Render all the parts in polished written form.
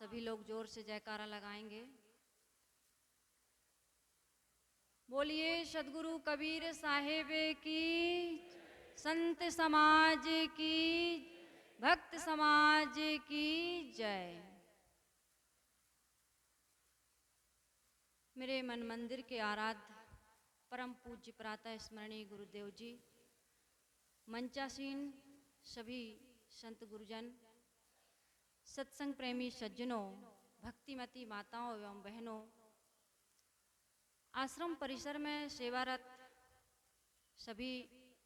सभी लोग जोर से जयकारा लगाएंगे। बोलिए सदगुरु कबीर साहिब की, संत समाज की, भक्त समाज की जय। मेरे मन मंदिर के आराध्य परम पूज्य प्रातः स्मरणीय गुरुदेव जी, मंचासीन सभी संत गुरुजन, सत्संग प्रेमी सज्जनों, भक्तिमती माताओं एवं बहनों, आश्रम परिसर में सेवारत सभी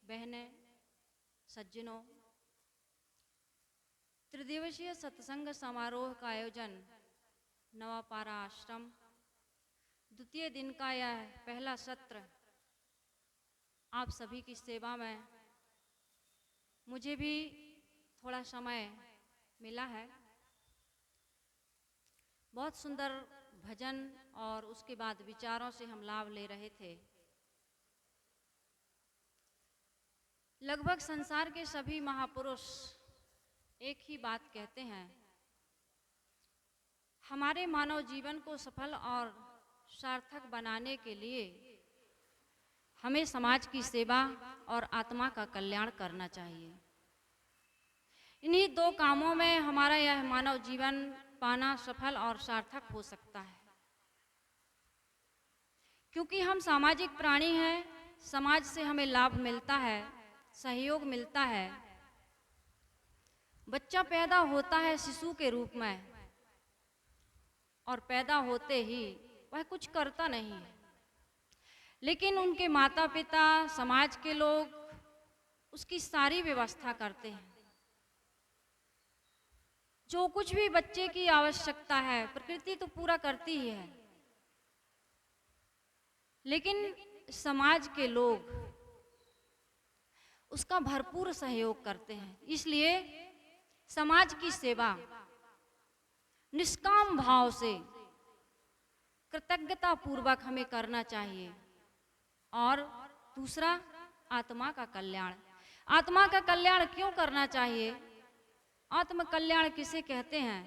बहनें सज्जनों, त्रिदिवसीय सत्संग समारोह का आयोजन नवापारा आश्रम, द्वितीय दिन का यह पहला सत्र आप सभी की सेवा में मुझे भी थोड़ा समय मिला है। बहुत सुंदर भजन और उसके बाद विचारों से हम लाभ ले रहे थे। लगभग संसार के सभी महापुरुष एक ही बात कहते हैं, हमारे मानव जीवन को सफल और सार्थक बनाने के लिए हमें समाज की सेवा और आत्मा का कल्याण करना चाहिए। इन्हीं दो कामों में हमारा यह मानव जीवन पाना सफल और सार्थक हो सकता है। क्योंकि हम सामाजिक प्राणी हैं, समाज से हमें लाभ मिलता है, सहयोग मिलता है। बच्चा पैदा होता है शिशु के रूप में और पैदा होते ही वह कुछ करता नहीं है, लेकिन उनके माता पिता, समाज के लोग उसकी सारी व्यवस्था करते हैं। जो कुछ भी बच्चे की आवश्यकता है प्रकृति तो पूरा करती ही है, लेकिन समाज के लोग उसका भरपूर सहयोग करते हैं। इसलिए समाज की सेवा निष्काम भाव से कृतज्ञता पूर्वक हमें करना चाहिए। और दूसरा, आत्मा का कल्याण। आत्मा का कल्याण क्यों करना चाहिए? आत्म कल्याण किसे कहते हैं?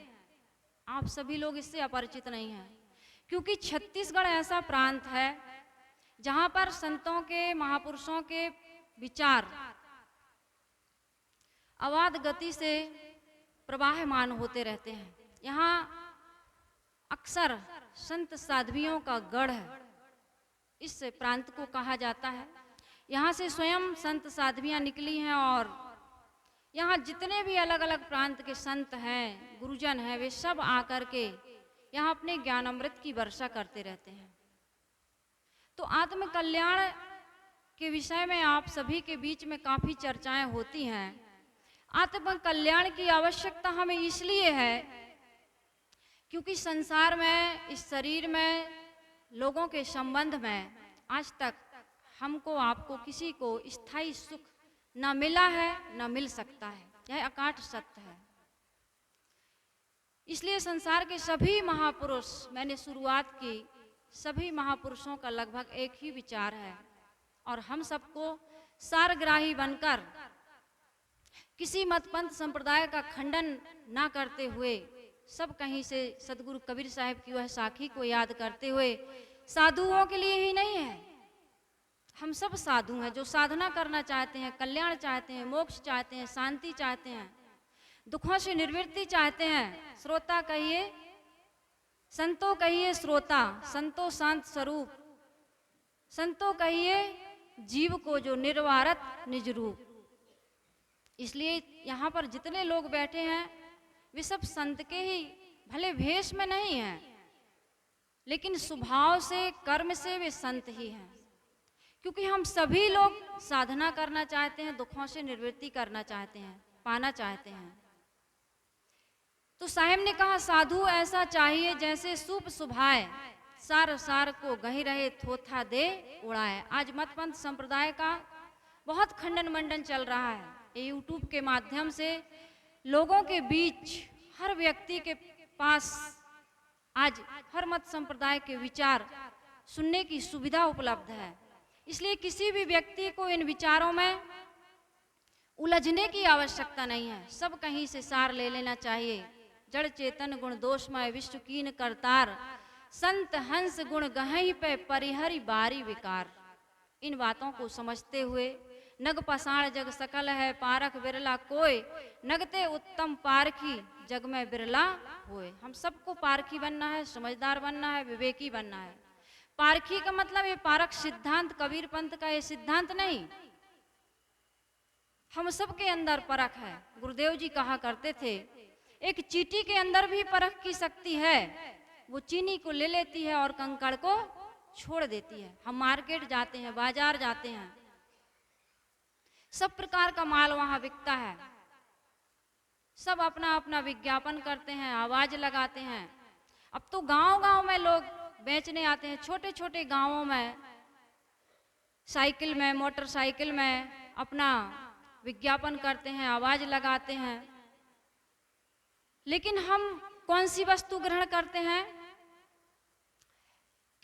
आप सभी लोग इससे अपरिचित नहीं हैं, क्योंकि छत्तीसगढ़ ऐसा प्रांत है जहां पर संतों के, महापुरुषों के विचार अवाध गति से प्रवाहमान होते रहते हैं। यहाँ अक्सर संत साध्वियों का गढ़ है, इस प्रांत को कहा जाता है। यहाँ से स्वयं संत साध्वियाँ निकली हैं और यहाँ जितने भी अलग अलग प्रांत के संत हैं, गुरुजन हैं, वे सब आकर के यहाँ अपने ज्ञान अमृत की वर्षा करते रहते हैं। तो आत्म कल्याण के विषय में आप सभी के बीच में काफी चर्चाएं होती हैं। आत्म कल्याण की आवश्यकता हमें इसलिए है क्योंकि संसार में, इस शरीर में, लोगों के संबंध में आज तक हमको, आपको, किसी को स्थायी सुख न मिला है, न मिल सकता है। यह अकाट सत्य है। इसलिए संसार के सभी महापुरुष, मैंने शुरुआत की, सभी महापुरुषों का लगभग एक ही विचार है और हम सबको सारग्राही बनकर किसी मतपंथ संप्रदाय का खंडन ना करते हुए, सब कहीं से सदगुरु कबीर साहिब की वह साखी को याद करते हुए, साधुओं के लिए ही नहीं है, हम सब साधु हैं जो साधना करना चाहते हैं, कल्याण चाहते हैं, मोक्ष चाहते हैं, शांति चाहते हैं, दुखों से निवृत्ति चाहते हैं। श्रोता कहिए, संतो कहिए श्रोता, संतो शांत स्वरूप, संतो कहिए जीव को जो निर्वारत निज रूप। इसलिए यहाँ पर जितने लोग बैठे हैं वे सब संत के ही, भले भेष में नहीं हैं, लेकिन स्वभाव से, कर्म से वे संत ही हैं। क्योंकि हम सभी लोग साधना करना चाहते हैं, दुखों से निवृत्ति करना चाहते हैं, पाना चाहते हैं। तो साहिब ने कहा, साधु ऐसा चाहिए जैसे सूप सुभाए, सार सार को गही रहे, थोथा दे उड़ाए। आज मतपंथ संप्रदाय का बहुत खंडन मंडन चल रहा है। ये यूट्यूब के माध्यम से लोगों के बीच, हर व्यक्ति के पास आज हर मत संप्रदाय के विचार सुनने की सुविधा उपलब्ध है। इसलिए किसी भी व्यक्ति को इन विचारों में उलझने की आवश्यकता नहीं है। सब कहीं से सार ले लेना चाहिए, जड़ चेतन गुण दोषमय विश्व कीन करतार, संत हंस गुण गहई पे परिहरि बारी विकार। इन बातों को समझते हुए नग पसाण जग सकल है पारख बिरला कोय, नगते उत्तम पारखी जग में बिरला होए। हम सबको पारखी बनना है, समझदार बनना है, विवेकी बनना है। पारखी का मतलब ये पारख सिद्धांत कबीर पंथ का ये सिद्धांत नहीं, हम सबके अंदर परख है। गुरुदेव जी कहा करते थे एक चींटी के अंदर भी परख की शक्ति है, वो चीनी को ले लेती है और कंकड़ को छोड़ देती है। हम मार्केट जाते हैं, बाजार जाते हैं, सब प्रकार का माल वहां बिकता है, सब अपना अपना विज्ञापन करते हैं, आवाज लगाते हैं। अब तो गांव-गांव में लोग बेचने आते हैं, छोटे छोटे गांवों में साइकिल में, मोटरसाइकिल में अपना विज्ञापन करते हैं, आवाज लगाते हैं। लेकिन हम कौन सी वस्तु ग्रहण करते हैं,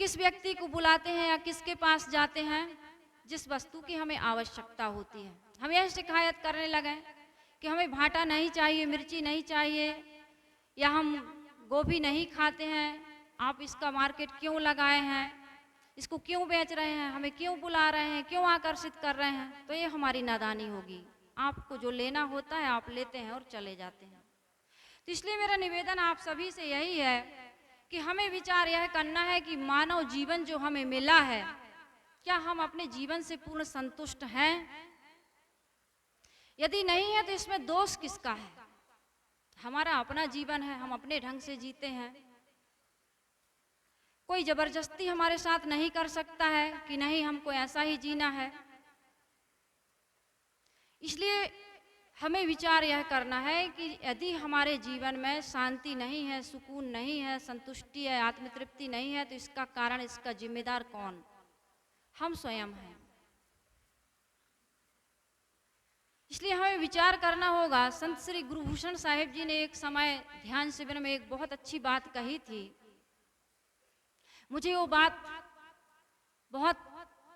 किस व्यक्ति को बुलाते हैं या किसके पास जाते हैं, जिस वस्तु की हमें आवश्यकता होती है। हम यह शिकायत करने लगे कि हमें भाटा नहीं चाहिए, मिर्ची नहीं चाहिए, या हम गोभी नहीं खाते हैं, आप इसका मार्केट क्यों लगाए हैं, इसको क्यों बेच रहे हैं, हमें क्यों बुला रहे हैं, क्यों आकर्षित कर रहे हैं। तो ये हमारी नादानी होगी। आपको जो लेना होता है आप लेते हैं और चले जाते हैं। तो इसलिए मेरा निवेदन आप सभी से यही है कि हमें विचार यह करना है कि मानव जीवन जो हमें मिला है, क्या हम अपने जीवन से पूर्ण संतुष्ट हैं? यदि नहीं है तो इसमें दोष किसका है? हमारा अपना जीवन है, हम अपने ढंग से जीते हैं, कोई जबरदस्ती हमारे साथ नहीं कर सकता है कि नहीं हमको ऐसा ही जीना है। इसलिए हमें विचार यह करना है कि यदि हमारे जीवन में शांति नहीं है, सुकून नहीं है, संतुष्टि है, आत्मतृप्ति नहीं है, तो इसका कारण, इसका जिम्मेदार कौन? हम स्वयं हैं। इसलिए हमें विचार करना होगा। संत श्री गुरुभूषण साहिब जी ने एक समय ध्यान शिविर में एक बहुत अच्छी बात कही थी, मुझे वो बात बहुत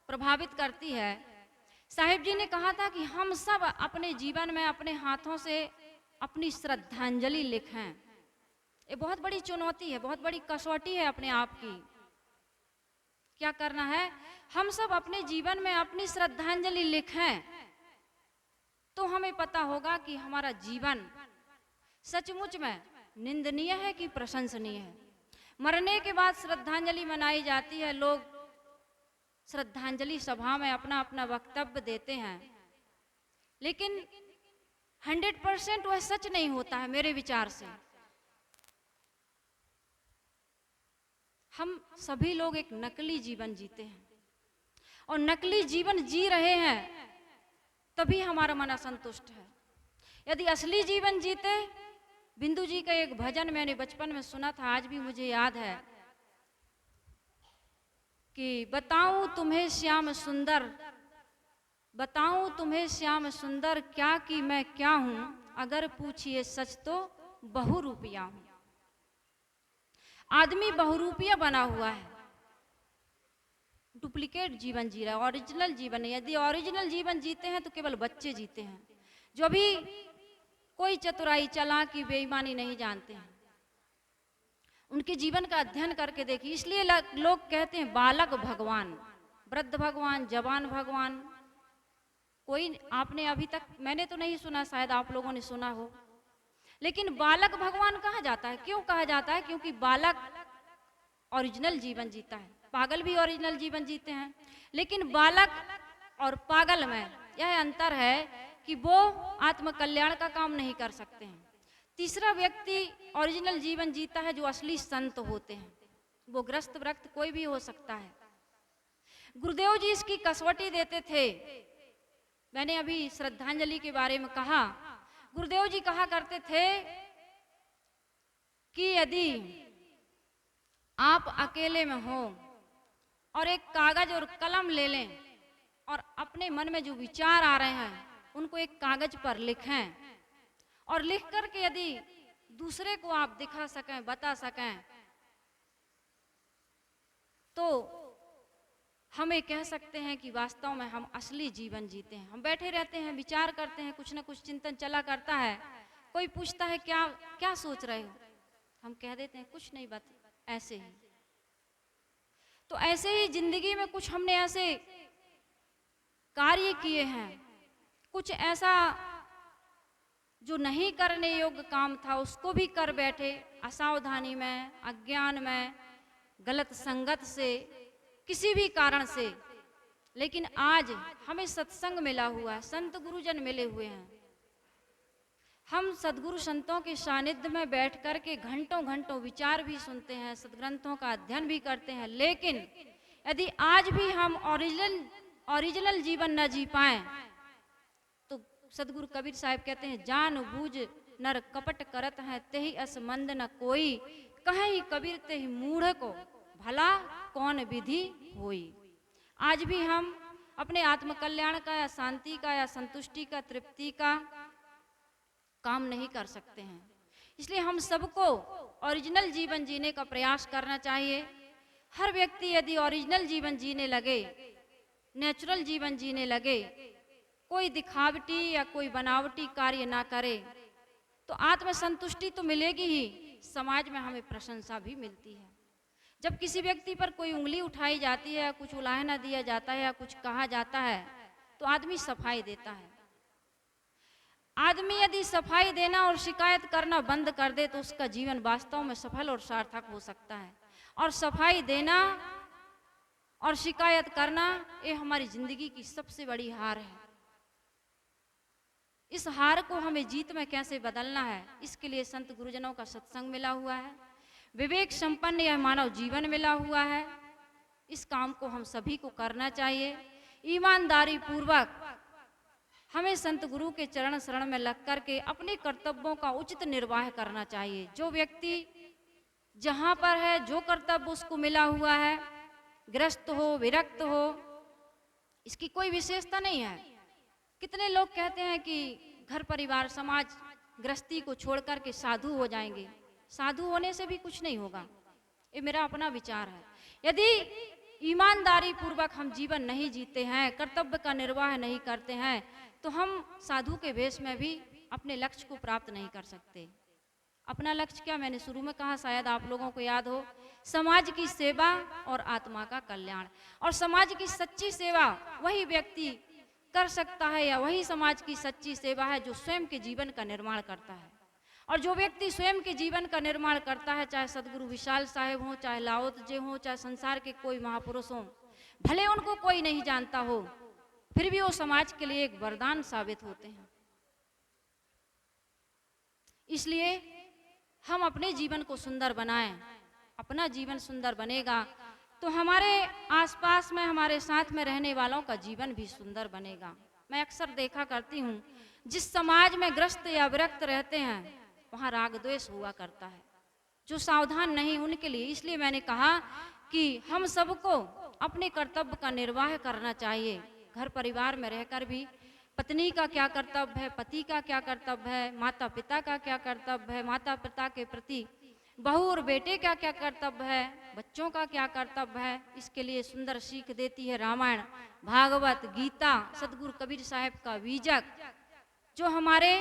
प्रभावित करती है। साहिब जी ने कहा था कि हम सब अपने जीवन में अपने हाथों से अपनी श्रद्धांजलि लिखें। ये बहुत बड़ी चुनौती है, बहुत बड़ी कसौटी है अपने आप की। क्या करना है? हम सब अपने जीवन में अपनी श्रद्धांजलि लिखें, तो हमें पता होगा कि हमारा जीवन सचमुच में निंदनीय है कि प्रशंसनीय है। मरने के बाद श्रद्धांजलि मनाई जाती है, लोग श्रद्धांजलि सभा में अपना अपना वक्तव्य देते हैं, लेकिन 100% वह सच नहीं होता है। मेरे विचार से हम सभी लोग एक नकली जीवन जीते हैं, और नकली जीवन जी रहे हैं तभी हमारा मन असंतुष्ट है। यदि असली जीवन जीते, बिंदु जी का एक भजन मैंने बचपन में सुना था, आज भी मुझे याद है कि बताऊं तुम्हें श्याम सुंदर, बताऊं तुम्हें श्याम सुंदर, क्या कि मैं क्या हूं, अगर पूछिए सच तो बहुरूपिया हूं। आदमी बहुरूपिया बना हुआ है, डुप्लीकेट जीवन जी रहा है, ओरिजिनल जीवन नहीं। यदि ओरिजिनल जीवन जीते हैं तो केवल बच्चे जीते हैं, जो भी कोई चतुराई, चालाकी, बेईमानी नहीं जानते हैं। उनके जीवन का अध्ययन करके देखिए। इसलिए लोग कहते हैं बालक भगवान, वृद्ध भगवान, जवान भगवान। कोई आपने अभी तक, मैंने तो नहीं सुना, शायद आप लोगों ने सुना हो, लेकिन बालक भगवान कहा जाता है। क्यों कहा जाता है? क्योंकि बालक ओरिजिनल जीवन जीता है, पागल भी ओरिजिनल जीवन जीते हैं, लेकिन बालक और पागल में यह अंतर है कि वो आत्मकल्याण का काम नहीं कर सकते हैं। तीसरा व्यक्ति ओरिजिनल जीवन जीता है जो असली संत होते हैं। वो ग्रस्त व्रक्त कोई भी हो सकता है। गुरुदेव जी इसकी कसौटी देते थे। मैंने अभी श्रद्धांजलि के बारे में कहा, गुरुदेव जी कहा करते थे कि यदि आप अकेले में हो और एक कागज और कलम ले लें और अपने मन में जो विचार आ रहे हैं उनको एक कागज पर लिखें, और लिख करके यदि दूसरे को आप दिखा सकें, बता सकें, तो हमें कह सकते हैं कि वास्तव में हम असली जीवन जीते हैं। हम बैठे रहते हैं, विचार करते हैं, कुछ ना कुछ चिंतन चला करता है, कोई पूछता है क्या क्या सोच रहे हो, हम कह देते हैं कुछ नहीं, बात ऐसे ही। तो ऐसे ही जिंदगी में कुछ हमने ऐसे कार्य किए हैं, कुछ ऐसा जो नहीं करने योग्य काम था उसको भी कर बैठे, असावधानी में, अज्ञान में, गलत संगत से, किसी भी कारण से। लेकिन आज हमें सत्संग मिला हुआ है, संत गुरुजन मिले हुए हैं। हम सदगुरु संतों के सानिध्य में बैठ कर के घंटों घंटों विचार भी सुनते हैं, सदग्रंथों का अध्ययन भी करते हैं। लेकिन यदि आज भी हम ओरिजिनल जीवन न जी पाए तो सदगुरु कबीर साहब कहते हैं, जान बूझ नर कपट करत है, तेहि अस मंद न कोई, कहीं कबीर तेहि मूढ़ को भला कौन विधि होई। आज भी हम अपने आत्म कल्याण का या शांति का या संतुष्टि का, तृप्ति का काम नहीं कर सकते हैं। इसलिए हम सबको ओरिजिनल जीवन जीने का प्रयास करना चाहिए। हर व्यक्ति यदि ओरिजिनल जीवन जीने लगे, नेचुरल जीवन जीने लगे, कोई दिखावटी या कोई बनावटी कार्य ना करे, तो आत्मसंतुष्टि तो मिलेगी ही, समाज में हमें प्रशंसा भी मिलती है। जब किसी व्यक्ति पर कोई उंगली उठाई जाती है, कुछ उलाहना दिया जाता है या कुछ कहा जाता है, तो आदमी सफाई देता है। आदमी यदि सफाई देना और शिकायत करना बंद कर दे तो उसका जीवन वास्तव में सफल और सार्थक हो सकता है। और सफाई देना और शिकायत करना ये हमारी जिंदगी की सबसे बड़ी हार है। इस हार को हमें जीत में कैसे बदलना है, इसके लिए संत गुरुजनों का सत्संग मिला हुआ है, विवेक संपन्न यह मानव जीवन मिला हुआ है। इस काम को हम सभी को करना चाहिए। ईमानदारी पूर्वक हमें संत गुरु के चरण शरण में लग करके अपने कर्तव्यों का उचित निर्वाह करना चाहिए। जो व्यक्ति जहाँ पर है, जो कर्तव्य उसको मिला हुआ है, ग्रस्त हो, विरक्त हो, इसकी कोई विशेषता नहीं है। कितने लोग कहते हैं कि घर परिवार समाज गृहस्थी को छोड़ करके साधु हो जाएंगे। साधु होने से भी कुछ नहीं होगा, ये मेरा अपना विचार है। यदि ईमानदारी पूर्वक हम जीवन नहीं जीते हैं, कर्तव्य का निर्वाह नहीं करते हैं, तो हम साधु के वेश में भी अपने लक्ष्य को प्राप्त नहीं कर सकते। अपना लक्ष्य क्या, मैंने शुरू में कहा, शायद आप लोगों को याद हो, समाज की सेवा और आत्मा का कल्याण। और समाज की सच्ची सेवा वही व्यक्ति कर सकता है, या वही समाज की सच्ची सेवा है जो स्वयं के जीवन का निर्माण करता है। और जो व्यक्ति स्वयं के जीवन का निर्माण करता है, चाहे सदगुरु विशाल साहेब हों, चाहे लाओ त्से हों, चाहे संसार के कोई महापुरुष हों, भले उनको कोई नहीं जानता हो, फिर भी वो समाज के लिए एक वरदान साबित होते हैं। इसलिए हम अपने जीवन को सुंदर बनाएं। अपना जीवन सुंदर बनेगा तो हमारे आसपास में, हमारे साथ में रहने वालों का जीवन भी सुंदर बनेगा। मैं अक्सर देखा करती हूँ, जिस समाज में ग्रस्त या विरक्त रहते हैं वहाँ राग द्वेष हुआ करता है। जो सावधान नहीं उनके लिए, इसलिए मैंने कहा कि हम सबको अपने कर्तव्य का निर्वाह करना चाहिए। घर परिवार में रहकर भी पत्नी का क्या कर्तव्य है, पति का क्या कर्तव्य है, माता पिता का क्या कर्तव्य है, माता पिता के प्रति बहू और बेटे का क्या कर्तव्य है, बच्चों का क्या कर्तव्य है, इसके लिए सुंदर सीख देती है रामायण, भागवत, गीता, सदगुरु कबीर साहब का बीजक, जो हमारे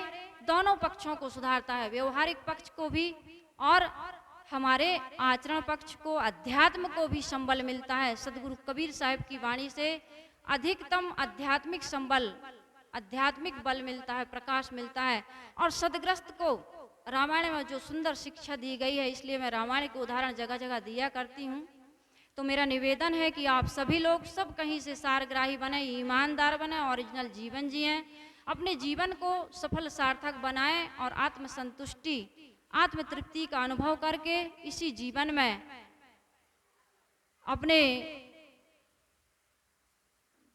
दोनों पक्षों को सुधारता है, व्यवहारिक पक्ष को भी और हमारे आचरण पक्ष को, अध्यात्म को भी संबल मिलता है। सदगुरु कबीर साहब की वाणी से अधिकतम आध्यात्मिक संबल, आध्यात्मिक बल मिलता है, प्रकाश मिलता है। और सदग्रस्त को रामायण में जो सुंदर शिक्षा दी गई है, इसलिए मैं रामायण के उदाहरण जगह जगह दिया करती हूँ। तो मेरा निवेदन है कि आप सभी लोग सब कहीं से सारग्राही बने, ईमानदार बने, ओरिजिनल जीवन जिएं, अपने जीवन को सफल सार्थक बनाएं और आत्मसंतुष्टि, आत्म तृप्ति का अनुभव करके इसी जीवन में अपने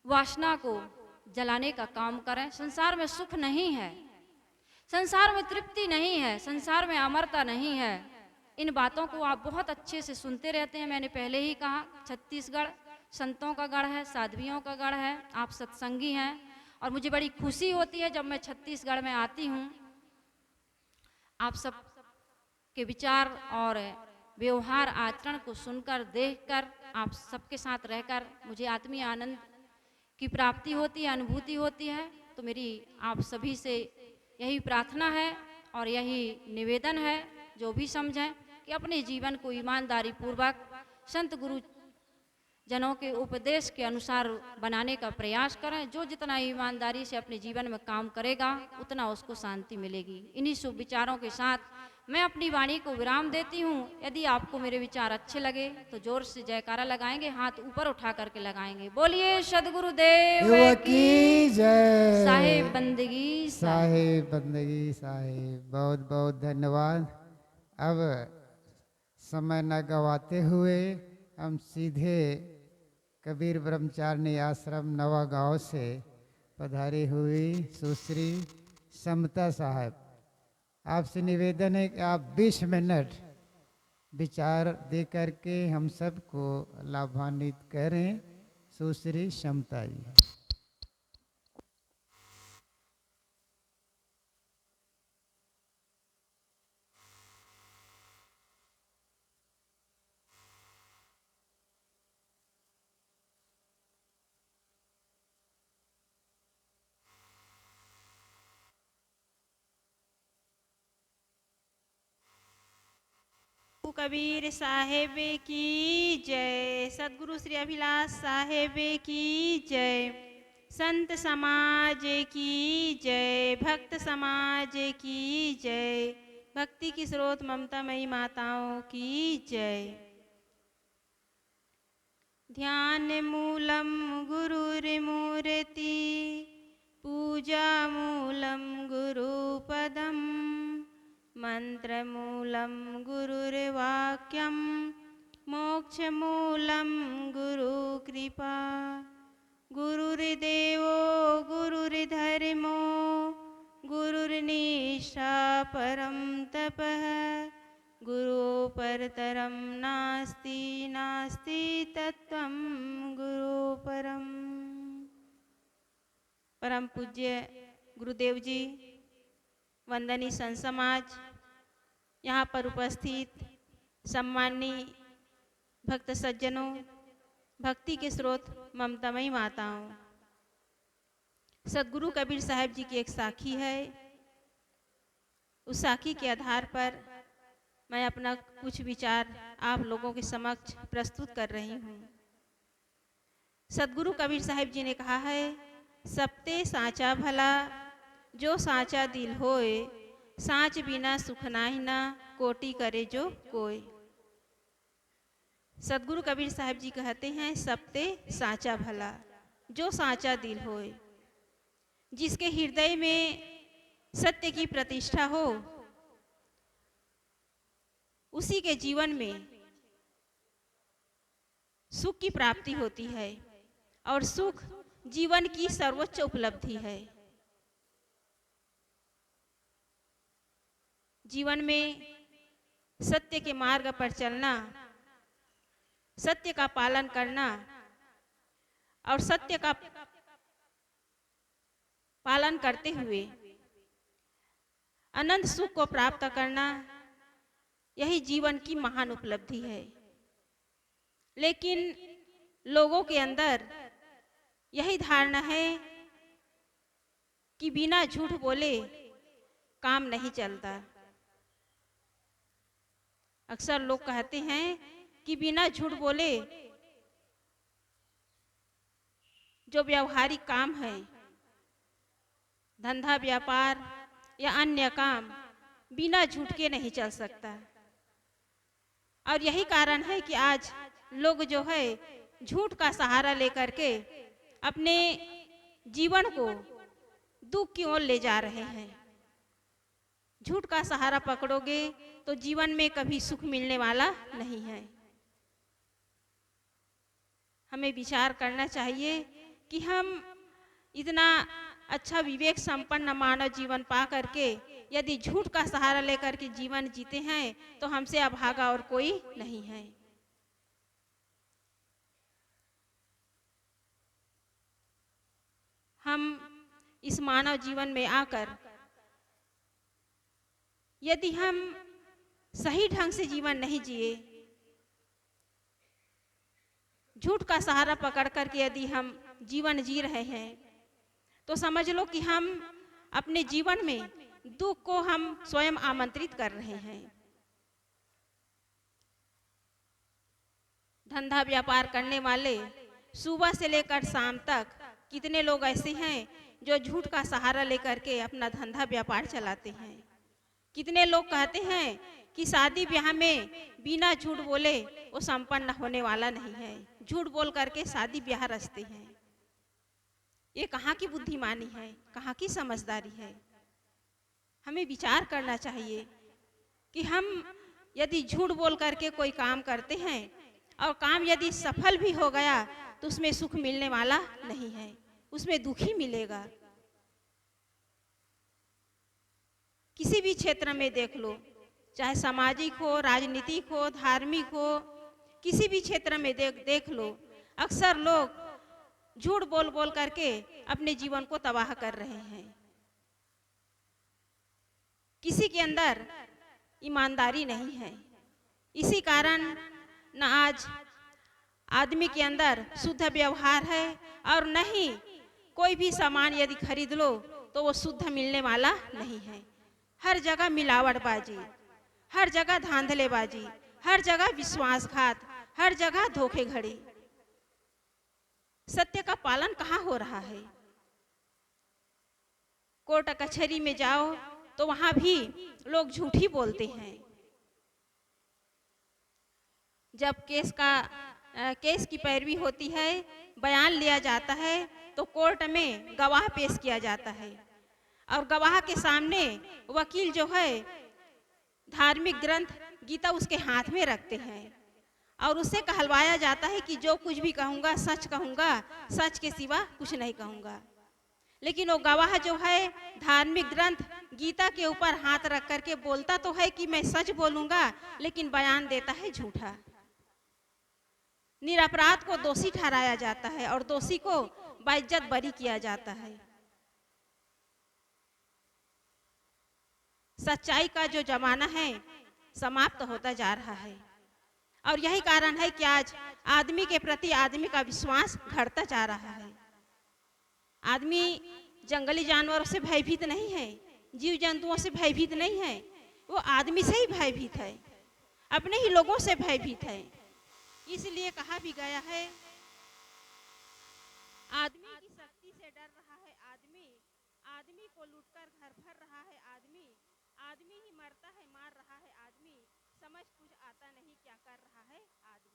वासना को जलाने का काम करें। संसार में सुख नहीं है, संसार में तृप्ति नहीं है, संसार में अमरता नहीं है। इन बातों को आप बहुत अच्छे से सुनते रहते हैं। मैंने पहले ही कहा, छत्तीसगढ़ संतों का गढ़ है, साध्वियों का गढ़ है, आप सत्संगी हैं और मुझे बड़ी खुशी होती है जब मैं छत्तीसगढ़ में आती हूँ। आप सब के विचार और व्यवहार आचरण को सुनकर, देखकर, आप सबके साथ रहकर मुझे आत्मीय आनंद की प्राप्ति होती है, अनुभूति होती है। तो मेरी आप सभी से यही प्रार्थना है और यही निवेदन है, जो भी समझें कि अपने जीवन को ईमानदारी पूर्वक संत गुरु जनों के उपदेश के अनुसार बनाने का प्रयास करें। जो जितना ईमानदारी से अपने जीवन में काम करेगा उतना उसको शांति मिलेगी। इन्हीं शुभ विचारों के साथ मैं अपनी वाणी को विराम देती हूँ। यदि आपको मेरे विचार अच्छे लगे तो जोर से जयकारा लगाएंगे, हाथ ऊपर उठा करके लगाएंगे। बोलिए सदगुरुदेव की जय। साहेब बंदगी साहेब बंदगी साहेब। बहुत बहुत धन्यवाद। अब समय न गवाते हुए हम सीधे कबीर ब्रह्मचारिणी आश्रम नवा गांव से पधारी हुई सुश्री समता साहब, आपसे निवेदन है कि आप 20 मिनट विचार दे करके हम सबको लाभान्वित करें। सुश्री समता जी। कबीर साहेब की जय। सदगुरु श्री अभिलाष साहेब की जय। संत समाज की जय। भक्त समाज की जय। भक्ति की स्रोत ममतामयी माताओं की जय। ध्यान मूलम गुरुर्मूर्ति पूजा मूलम गुरुपदम मंत्रमूलं गुरुर्वाक्यं मोक्षमूलं गुरुकृपा। गुरुर्देवो गुरुर्धर्मो गुरुर्निष्ठा परं तपः। गुरुपरतरं नास्ति नास्ति तत्त्वं गुरुपरम्। परम पूज्य गुरुदेव जी, वंदनीय संत समाज, यहाँ पर उपस्थित सम्माननीय भक्त सज्जनों, भक्ति के स्रोत ममतामयी माताओं, सदगुरु कबीर साहब जी की एक साखी है। उस साखी के आधार पर मैं अपना कुछ विचार आप लोगों के समक्ष प्रस्तुत कर रही हूँ। सदगुरु कबीर साहब जी ने कहा है, सबते साचा भला जो साचा दिल होए, साच बिना सुख नाही ना कोटि करे जो कोय। सदगुरु कबीर साहब जी कहते हैं, सबते साचा भला जो साचा दिल होए। जिसके हृदय में सत्य की प्रतिष्ठा हो, उसी के जीवन में सुख की प्राप्ति होती है, और सुख जीवन की सर्वोच्च उपलब्धि है। जीवन में सत्य के मार्ग पर चलना, सत्य का पालन करना और सत्य का पालन करते हुए अनंत सुख को प्राप्त करना, यही जीवन की महान उपलब्धि है। लेकिन लोगों के अंदर यही धारणा है कि बिना झूठ बोले काम नहीं चलता। अक्सर लोग कहते हैं कि बिना झूठ बोले जो व्यावहारिक काम है, धंधा व्यापार या अन्य काम, बिना झूठ के नहीं चल सकता। और यही कारण है कि आज लोग जो है झूठ का सहारा लेकर के अपने जीवन को दुख की ओर ले जा रहे हैं। झूठ का सहारा पकड़ोगे तो जीवन में कभी सुख मिलने वाला नहीं है। हमें विचार करना चाहिए कि हम इतना अच्छा विवेक संपन्न मानव जीवन पा करके यदि झूठ का सहारा लेकर के जीवन जीते हैं तो हमसे अभागा और कोई नहीं है। हम इस मानव जीवन में आकर यदि हम सही ढंग से जीवन नहीं जिए, झूठ का सहारा पकड़ करके यदि हम जीवन जी रहे हैं, तो समझ लो कि हम अपने जीवन में दुख को हम स्वयं आमंत्रित कर रहे हैं। धंधा व्यापार करने वाले सुबह से लेकर शाम तक कितने लोग ऐसे हैं जो झूठ का सहारा लेकर के अपना धंधा व्यापार चलाते हैं। कितने लोग कहते हैं कि शादी ब्याह में बिना झूठ बोले वो संपन्न होने वाला नहीं है, झूठ बोल करके शादी ब्याह रचते हैं। ये कहाँ की बुद्धिमानी है, कहाँ की समझदारी है। हमें विचार करना चाहिए कि हम यदि झूठ बोल करके कोई काम करते हैं और काम यदि सफल भी हो गया तो उसमें सुख मिलने वाला नहीं है, उसमें दुख ही मिलेगा। किसी भी क्षेत्र में देख लो, चाहे सामाजिक हो, राजनीतिक हो, धार्मिक हो, किसी भी क्षेत्र में देख लो, अक्सर लोग झूठ बोल बोल करके अपने जीवन को तबाह कर रहे हैं। किसी के अंदर ईमानदारी नहीं है। इसी कारण न आज आदमी के अंदर शुद्ध व्यवहार है और न ही कोई भी सामान यदि खरीद लो तो वो शुद्ध मिलने वाला नहीं है। हर जगह मिलावटबाजी, हर जगह धांधलेबाजी, हर जगह विश्वासघात, हर जगह धोखेधड़ी। सत्य का पालन कहाँ हो रहा है? कोर्ट कचहरी में जाओ तो वहां भी लोग झूठ ही बोलते हैं। जब केस की पैरवी होती है, बयान लिया जाता है तो कोर्ट में गवाह पेश किया जाता है और गवाह के सामने वकील जो है धार्मिक ग्रंथ गीता उसके हाथ में रखते हैं और उससे कहलवाया जाता है कि जो कुछ भी कहूँगा सच कहूँगा, सच के सिवा कुछ नहीं कहूँगा। लेकिन वो गवाह जो है धार्मिक ग्रंथ गीता के ऊपर हाथ रख करके बोलता तो है कि मैं सच बोलूँगा, लेकिन बयान देता है झूठा। निरपराध को दोषी ठहराया जाता है और दोषी को बाइज्जत बरी किया जाता है। सच्चाई का जो जमाना है समाप्त होता जा रहा है और यही कारण है कि आज आदमी के प्रति आदमी का विश्वास घटता जा रहा है। आदमी जंगली जानवरों से भयभीत नहीं है, जीव जंतुओं से भयभीत नहीं है, वो आदमी से ही भयभीत है, अपने ही लोगों से भयभीत है। इसलिए कहा भी गया है, आदमी की शक्ति से डर रहा है आदमी, आदमी को लूटकर घर भर रहा है आदमी, आदमी ही मरता है मार रहा है आदमी, समझ कुछ आता नहीं क्या कर रहा है आदमी।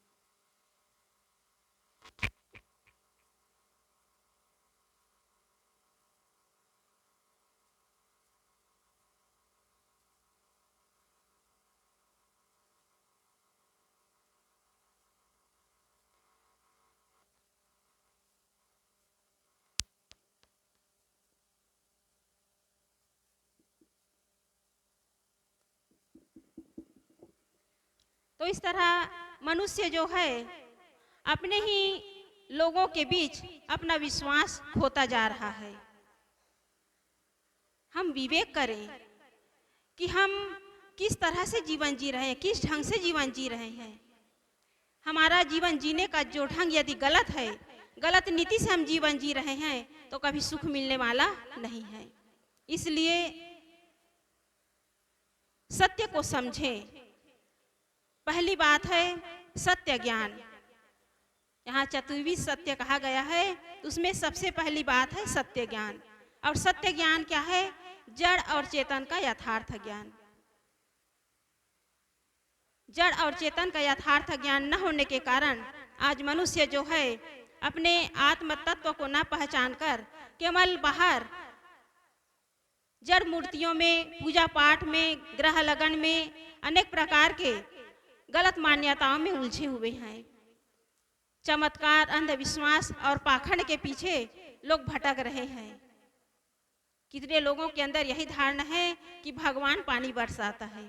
तो इस तरह मनुष्य जो है अपने ही लोगों के बीच अपना विश्वास खोता जा रहा है। हम विवेक करें कि हम किस तरह से जीवन जी रहे हैं, किस ढंग से जीवन जी रहे हैं। हमारा जीवन जीने का जो ढंग यदि गलत है, गलत नीति से हम जीवन जी रहे हैं तो कभी सुख मिलने वाला नहीं है। इसलिए सत्य को समझें। पहली बात है सत्य ज्ञान। यहाँ चतुर्विध सत्य कहा गया है, उसमें सबसे पहली बात है सत्य ज्ञान। और सत्य ज्ञान क्या है? जड़ और चेतन का यथार्थ ज्ञान। जड़ और चेतन का यथार्थ ज्ञान न होने के कारण आज मनुष्य जो है अपने आत्म तत्व को न पहचान कर केवल बाहर जड़ मूर्तियों में, पूजा पाठ में, ग्रह लगन में, अनेक प्रकार के गलत मान्यताओं में उलझे हुए हैं। चमत्कार, अंधविश्वास और पाखंड के पीछे लोग भटक रहे हैं। कितने लोगों के अंदर यही धारणा है कि भगवान पानी बरसाता है।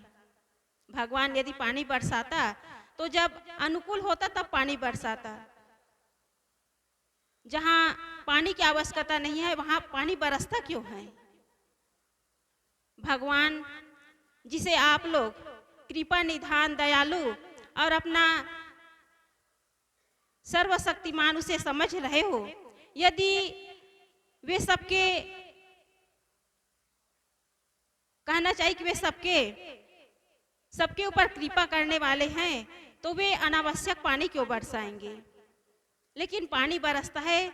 भगवान यदि पानी बरसाता तो जब अनुकूल होता तब पानी बरसाता। जहां पानी की आवश्यकता नहीं है वहां पानी बरसता क्यों है? भगवान जिसे आप लोग कृपा निधान दयालु और अपना सर्वशक्तिमान उसे समझ रहे हो, यदि वे सबके कहना चाहिए कि वे सबके ऊपर कृपा करने वाले हैं, तो वे अनावश्यक पानी क्यों बरसाएंगे। लेकिन पानी बरसता है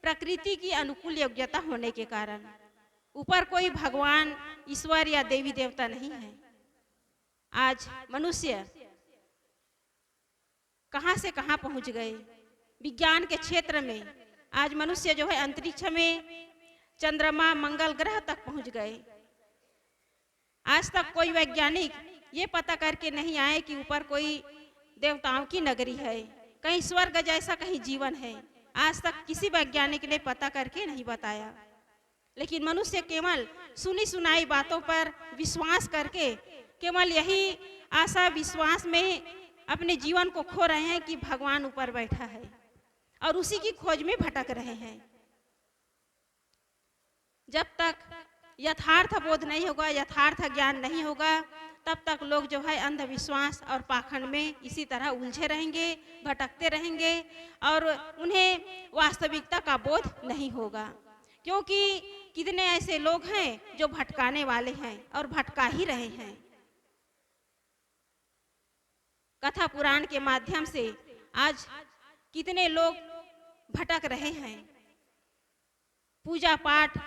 प्रकृति की अनुकूल योग्यता होने के कारण। ऊपर कोई भगवान, ईश्वर या देवी देवता नहीं है। आज मनुष्य कहां से कहां पहुंच गए। विज्ञान के क्षेत्र में आज मनुष्य जो है अंतरिक्ष में चंद्रमा, मंगल ग्रह तक पहुंच गए। आज तक कोई वैज्ञानिक ये पता करके नहीं आए कि ऊपर कोई देवताओं की नगरी है, कहीं स्वर्ग जैसा कहीं जीवन है। आज तक किसी वैज्ञानिक ने पता करके नहीं बताया। लेकिन मनुष्य केवल सुनी सुनाई बातों पर विश्वास करके केवल यही आशा विश्वास में अपने जीवन को खो रहे हैं कि भगवान ऊपर बैठा है, और उसी की खोज में भटक रहे हैं। जब तक यथार्थ बोध नहीं होगा, यथार्थ ज्ञान नहीं होगा, तब तक लोग जो है अंधविश्वास और पाखंड में इसी तरह उलझे रहेंगे, भटकते रहेंगे, और उन्हें वास्तविकता का बोध नहीं होगा। क्योंकि कितने ऐसे लोग हैं जो भटकाने वाले हैं और भटका ही रहे हैं। कथा पुराण के माध्यम से आज कितने लोग भटक रहे हैं। पूजा पाठ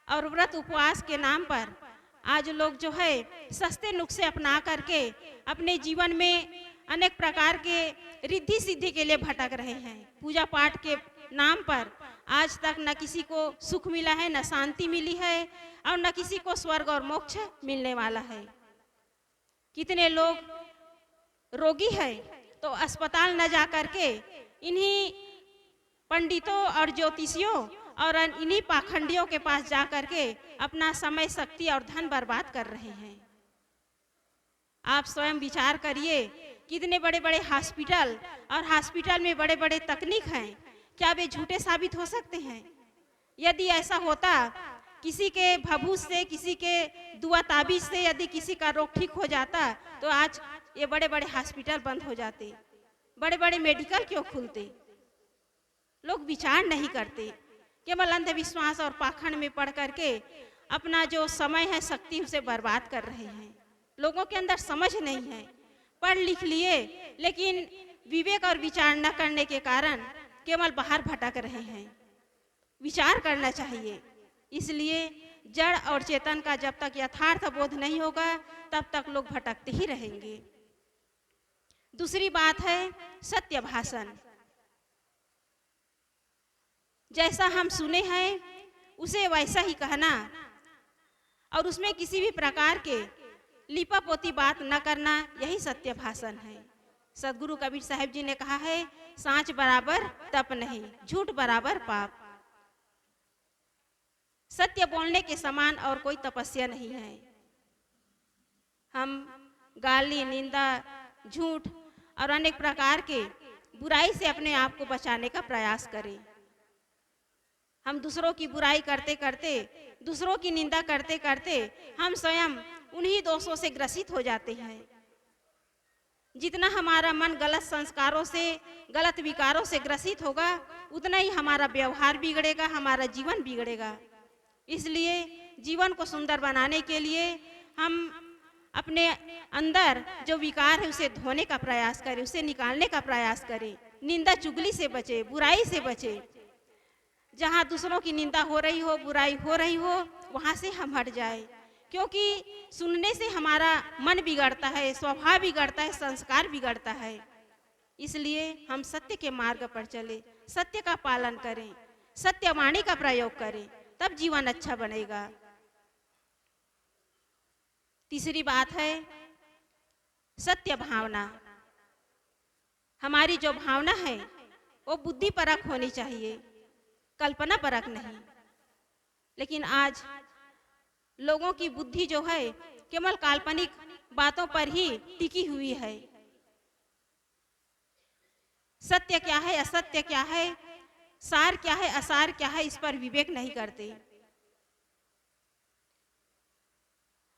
और व्रत उपवास के नाम पर आज लोग जो है सस्ते नुस्खे अपना करके अपने जीवन में अनेक प्रकार के रिद्धि सिद्धि के लिए भटक रहे हैं। पूजा पाठ के नाम पर आज तक न किसी को सुख मिला है, न शांति मिली है, और न किसी को स्वर्ग और मोक्ष मिलने वाला है। कितने लोग रोगी है तो अस्पताल न जा करके इन्हीं पंडितों और ज्योतिषियों और इन्हीं पाखंडियों के पास जा करके अपना समय, शक्ति और धन बर्बाद कर रहे हैं। आप स्वयं विचार करिए, कितने बड़े बड़े हॉस्पिटल और हॉस्पिटल में बड़े बड़े तकनीक हैं, क्या वे झूठे साबित हो सकते हैं? यदि ऐसा होता, किसी के भभूत से, किसी के दुआ ताबीज से यदि किसी का रोग ठीक हो जाता, तो आज ये बड़े बड़े हॉस्पिटल बंद हो जाते, बड़े बड़े मेडिकल क्यों खुलते? लोग विचार नहीं करते, केवल अंधविश्वास और पाखंड में पड़ करके अपना जो समय है, शक्ति, उसे बर्बाद कर रहे हैं। लोगों के अंदर समझ नहीं है, पढ़ लिख लिए लेकिन विवेक और विचार न करने के कारण केवल बाहर भटक रहे हैं। विचार करना चाहिए। इसलिए जड़ और चेतन का जब तक यथार्थ बोध नहीं होगा, तब तक लोग भटकते ही रहेंगे। दूसरी बात है सत्य भाषण। जैसा हम सुने हैं उसे वैसा ही कहना, और उसमें किसी भी प्रकार के लिपा पोती बात न करना, यही सत्य भाषण है। सदगुरु कबीर साहिब जी ने कहा है, सांच बराबर तप नहीं, झूठ बराबर पाप। सत्य बोलने के समान और कोई तपस्या नहीं है। हम गाली, निंदा, झूठ और अनेक प्रकार के बुराई से अपने आप को बचाने का प्रयास करें। हम दूसरों की बुराई करते करते, दूसरों की निंदा करते करते हम स्वयं उन्हीं दोषों से ग्रसित हो जाते हैं। जितना हमारा मन गलत संस्कारों से, गलत विकारों से ग्रसित होगा, उतना ही हमारा व्यवहार बिगड़ेगा, हमारा जीवन बिगड़ेगा। इसलिए जीवन को सुंदर बनाने के लिए हम अपने अंदर जो विकार है उसे धोने का प्रयास करें, उसे निकालने का प्रयास करें। निंदा चुगली से बचे, बुराई से बचे। जहाँ दूसरों की निंदा हो रही हो, बुराई हो रही हो, वहाँ से हम हट जाए। क्योंकि सुनने से हमारा मन बिगड़ता है, स्वभाव बिगड़ता है, संस्कार बिगड़ता है। इसलिए हम सत्य के मार्ग पर चले, सत्य का पालन करें, सत्यवाणी का प्रयोग करें, तब जीवन अच्छा बनेगा। तीसरी बात है सत्य भावना। हमारी जो भावना है वो बुद्धि परक होनी चाहिए, कल्पना परक नहीं। लेकिन आज लोगों की बुद्धि जो है केवल काल्पनिक बातों पर ही टिकी हुई है। सत्य क्या है, असत्य क्या है, सार क्या है, असार क्या है, इस पर विवेक नहीं करते।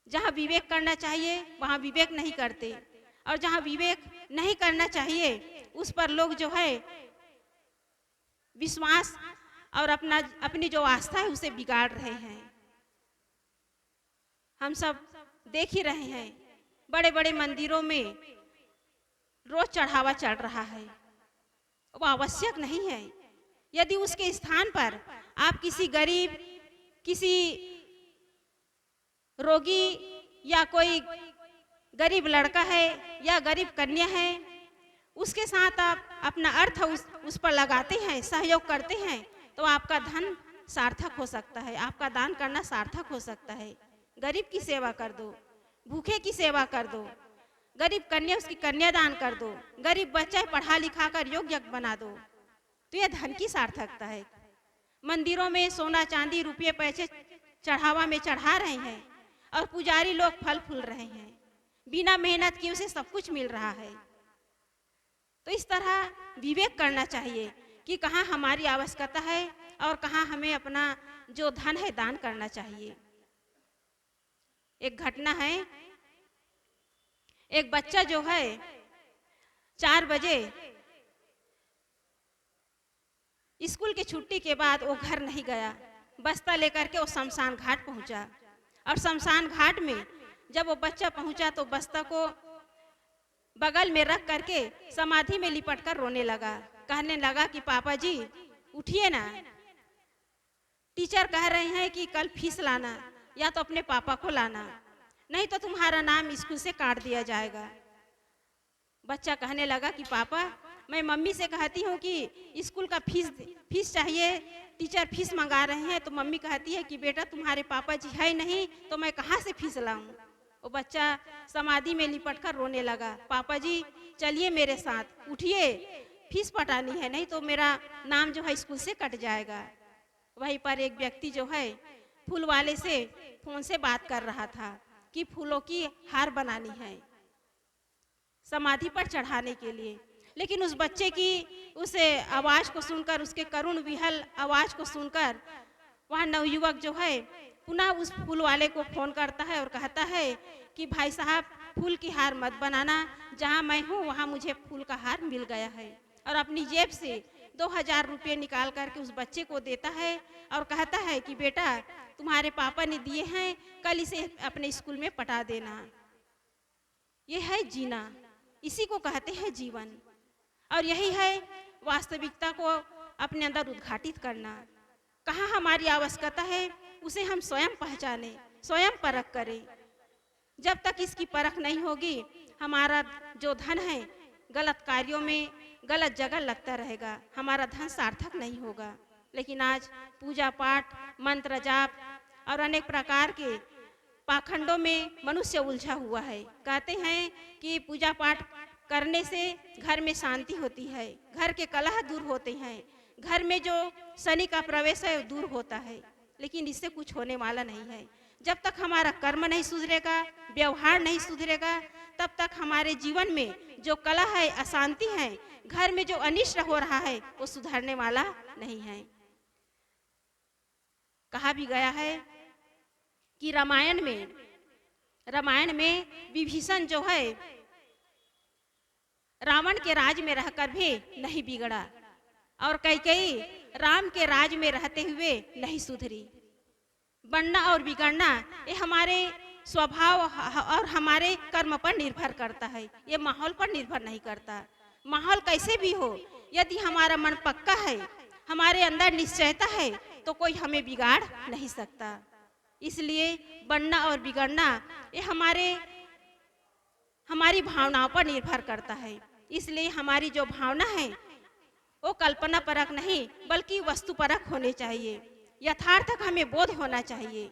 जहां विवेक करना चाहिए वहां विवेक नहीं करते, और जहां विवेक नहीं करना चाहिए उस पर लोग जो है विश्वास और अपनी जो आस्था है उसे बिगाड़ रहे हैं। हम सब देख ही रहे हैं, बड़े बड़े मंदिरों में रोज चढ़ावा चढ़ रहा है, वो आवश्यक नहीं है। यदि उसके स्थान पर आप किसी गरीब, किसी रोगी या कोई गरीब लड़का है या गरीब कन्या है, उसके साथ आप अपना अर्थ उस पर लगाते हैं, सहयोग करते हैं, तो आपका धन सार्थक हो सकता है, आपका दान करना सार्थक हो सकता है। गरीब की सेवा कर दो, भूखे की सेवा कर दो, गरीब कन्या उसकी कन्यादान कर दो, गरीब बच्चा पढ़ा लिखा कर योग्य बना दो, तो यह धन की सार्थकता है। मंदिरों में सोना चांदी रुपये पैसे चढ़ावा में चढ़ा रहे हैं और पुजारी लोग फल फूल रहे हैं, बिना मेहनत किए उसे सब कुछ मिल रहा है। तो इस तरह विवेक करना चाहिए कि कहाँ हमारी आवश्यकता है और कहाँ हमें अपना जो धन है दान करना चाहिए। एक घटना है, एक बच्चा जो है 4 बजे स्कूल की छुट्टी के बाद वो घर नहीं गया, बस्ता लेकर के वो शमशान घाट पहुंचा। और शमशान घाट में जब वो बच्चा पहुंचा तो बस्ता को बगल में रख करके समाधि में लिपट कर रोने लगा, कहने लगा कि पापा जी उठिए ना, टीचर कह रहे हैं कि कल फीस लाना या तो अपने पापा को लाना, नहीं तो तुम्हारा नाम स्कूल से काट दिया जाएगा। बच्चा कहने लगा कि पापा मैं मम्मी से कहती हूँ कि स्कूल का फीस चाहिए, टीचर फीस मंगा रहे हैं, तो मम्मी कहती है कि बेटा तुम्हारे पापा जी है नहीं तो मैं कहाँ से फीस लाऊं। वो बच्चा समाधि में लिपट कर रोने लगा, पापा जी चलिए मेरे साथ, उठिए, फीस पटानी है, नहीं तो मेरा नाम जो है स्कूल से कट जाएगा। वहीं पर एक व्यक्ति जो है फूल वाले से फोन से बात कर रहा था कि फूलों की हार बनानी है समाधि पर चढ़ाने के लिए। लेकिन उस बच्चे की उस आवाज को सुनकर, उसके करुण विहल आवाज को सुनकर वह नवयुवक जो है पुनः उस फूल वाले को फोन करता है और कहता है कि भाई साहब फूल की हार मत बनाना, जहाँ मैं हूँ वहाँ मुझे फूल का हार मिल गया है। और अपनी जेब से 2000 रुपये निकाल करके उस बच्चे को देता है और कहता है कि बेटा तुम्हारे पापा ने दिए हैं, कल इसे अपने स्कूल में पटा देना। ये है जीना, इसी को कहते हैं जीवन। और यही है वास्तविकता को अपने अंदर उद्घाटित करना। कहाँ हमारी आवश्यकता है उसे हम स्वयं पहचानें, स्वयं परख करें। जब तक इसकी परख नहीं होगी हमारा जो धन है गलत कार्यों में, गलत जगह लगता रहेगा, हमारा धन सार्थक नहीं होगा। लेकिन आज पूजा पाठ, मंत्र जाप और अनेक प्रकार के पाखंडों में मनुष्य उलझा हुआ है। कहते हैं कि पूजा पाठ करने से घर में शांति होती है, घर के कलह दूर होते हैं, घर में जो शनि का प्रवेश है दूर होता है। लेकिन इससे कुछ होने वाला नहीं है। जब तक हमारा कर्म नहीं सुधरेगा, व्यवहार नहीं सुधरेगा, तब तक हमारे जीवन में जो कलह है, अशांति है, घर में जो अनिष्ट हो रहा है वो सुधरने वाला नहीं है। कहा भी गया है कि रामायण में विभीषण जो है रावण के राज में रहकर भी नहीं बिगड़ा और कैकेयी राम के राज में रहते हुए नहीं सुधरी। बनना और बिगड़ना ये हमारे स्वभाव और हमारे कर्म पर निर्भर करता है, ये माहौल पर निर्भर नहीं करता। माहौल कैसे भी हो, यदि हमारा मन पक्का है, हमारे अंदर निश्चयता है, तो कोई हमें बिगाड़ नहीं सकता। इसलिए बनना और बिगड़ना ये हमारी भावनाओं पर निर्भर करता है। इसलिए हमारी जो भावना है वो कल्पना परक नहीं बल्कि वस्तु परक होने चाहिए, यथार्थ का हमें बोध होना चाहिए।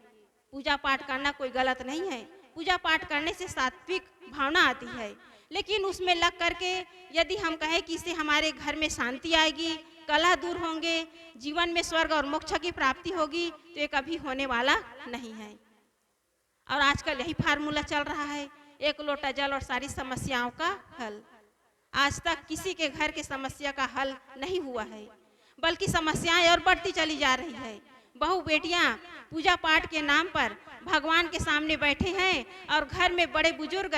पूजा पाठ करना कोई गलत नहीं है, पूजा पाठ करने से सात्विक भावना आती है, लेकिन उसमें लग करके यदि हम कहें कि इससे हमारे घर में शांति आएगी, कलह दूर होंगे, जीवन में स्वर्ग और मोक्ष की प्राप्ति होगी, तो ये कभी होने वाला नहीं है। और आजकल यही फार्मूला चल रहा है, एक लोटा जल और सारी समस्याओं का हल। आज तक किसी के घर की समस्या का हल नहीं हुआ है, बल्कि समस्याएं और बढ़ती चली जा रही है। बहु बेटियां पूजा पाठ के नाम पर भगवान के सामने बैठे हैं और घर में बड़े बुजुर्ग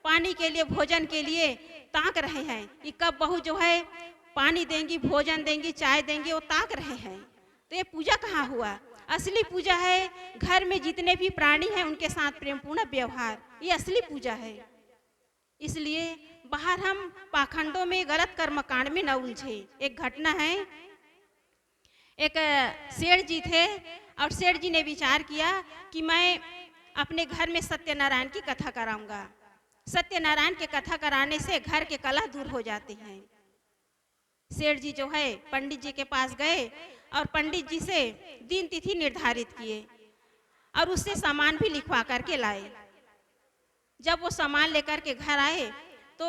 पानी के लिए, भोजन के लिए ताक रहे हैं कि कब बहू जो है पानी देंगी, भोजन देंगी, चाय देंगी, वो ताक रहे हैं। तो ये पूजा कहाँ हुआ? असली पूजा है घर में जितने भी प्राणी हैं उनके साथ प्रेमपूर्ण व्यवहार, ये असली पूजा है। इसलिए बाहर हम पाखंडों में, गलत कर्मकांड में न उलझे। एक घटना है, एक सेठ जी थे और सेठ जी ने विचार किया कि मैं अपने घर में सत्यनारायण की कथा कराऊंगा। सत्यनारायण के कथा कराने से घर के कलह दूर हो जाते हैं। सेठ जी जो है पंडित जी के पास गए और पंडित जी से दिन तिथि निर्धारित किए और उससे सामान भी लिखवा करके लाए। जब वो सामान लेकर के घर आए तो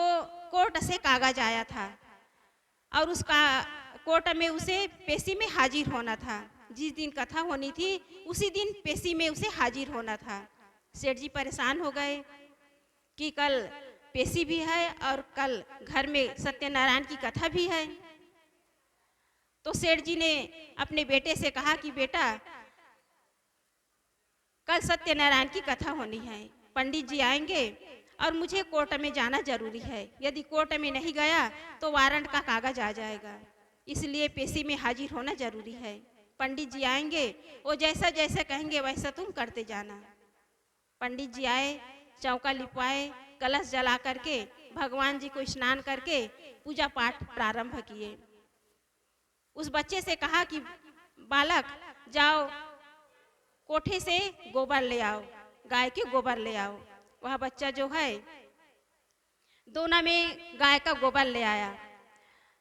कोर्ट से कागज आया था और उसका कोर्ट में उसे पेशी में हाजिर होना था। जिस दिन कथा होनी थी उसी दिन पेशी में उसे हाजिर होना था। सेठ जी परेशान हो गए कि कल पेशी भी है और कल घर में सत्यनारायण की कथा भी है। तो सेठ जी ने अपने बेटे से कहा कि बेटा, कल सत्यनारायण की कथा होनी है, पंडित जी आएंगे और मुझे कोर्ट में जाना जरूरी है। यदि कोर्ट में नहीं गया तो वारंट का कागज आ जाएगा, इसलिए पेशी में हाजिर होना जरूरी है। पंडित जी आएंगे, वो जैसा जैसा कहेंगे वैसा तुम करते जाना। पंडित जी आए, चौका लिपवाए, कलश जला करके भगवान जी को स्नान करके पूजा पाठ प्रारंभ किए। उस बच्चे से कहा कि बालक जाओ कोठे से गोबर ले आओ, गाय के गोबर ले आओ। वह बच्चा जो है दोना में गाय का गोबर ले आया।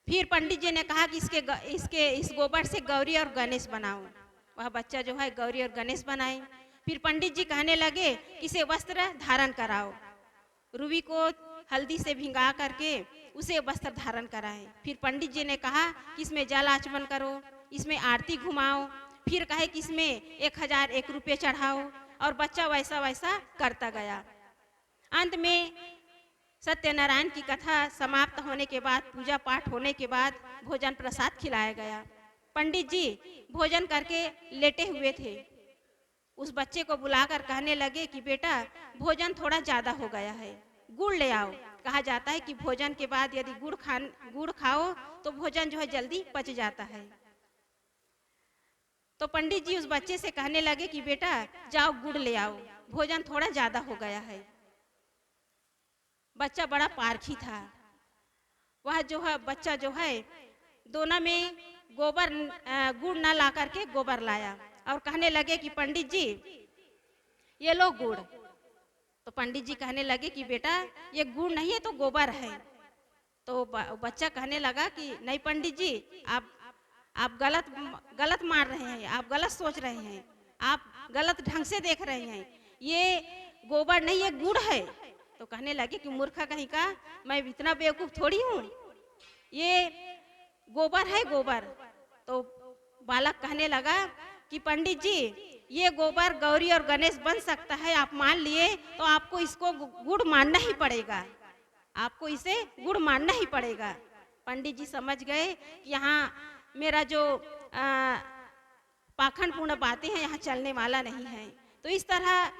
फिर पंडित जी ने कहा कि इस गोबर से गौरी और गणेश बनाओ। वह बच्चा जो है गौरी और गणेश बनाए। फिर पंडित जी कहने लगे कि इसे वस्त्र धारण कराओ। रूबी को हल्दी से भिंगा करके उसे वस्त्र धारण कराए। फिर पंडित जी ने कहा कि इसमें जल आचमन करो, इसमें आरती घुमाओ। फिर कहे कि इसमें 1001 रुपये चढ़ाओ और बच्चा वैसा वैसा करता गया। अंत में सत्यनारायण की कथा समाप्त होने के बाद, पूजा पाठ होने के बाद भोजन प्रसाद खिलाया गया। पंडित जी भोजन करके लेटे हुए थे। उस बच्चे को बुलाकर कहने लगे कि बेटा, भोजन थोड़ा ज्यादा हो गया है, गुड़ ले आओ। कहा जाता है कि भोजन के बाद यदि गुड़ खाओ तो भोजन जो है जल्दी पच जाता है। तो पंडित जी उस बच्चे से कहने लगे कि बेटा जाओ गुड़ ले आओ, भोजन थोड़ा ज्यादा हो गया है। बच्चा बड़ा पारखी था। वह जो है बच्चा जो है दोना में गुड़ ना ला करके गोबर लाया और कहने लगे कि पंडित जी ये लो गुड़। तो पंडित जी कहने लगे कि बेटा ये गुड़ नहीं है तो गोबर है। तो बच्चा कहने लगा कि नहीं पंडित जी, आप गलत मान रहे हैं, आप गलत सोच रहे हैं, आप गलत ढंग से देख रहे हैं, ये गोबर नहीं ये गुड़ है। तो कहने लगे कि मूर्ख कहीं का, मैं इतना बेवकूफ थोड़ी हूँ, ये गोबर है गोबर। तो बालक कहने लगा कि पंडित जी ये गोबर गौरी और गणेश बन सकता है, आप मान लिए तो आपको इसको गुड़ मानना ही पड़ेगा, आपको इसे गुड़ मानना ही पड़ेगा। पंडित जी समझ गए कि यहाँ मेरा जो पाखंडपूर्ण बातें हैं यहाँ चलने वाला नहीं है। तो इस तरह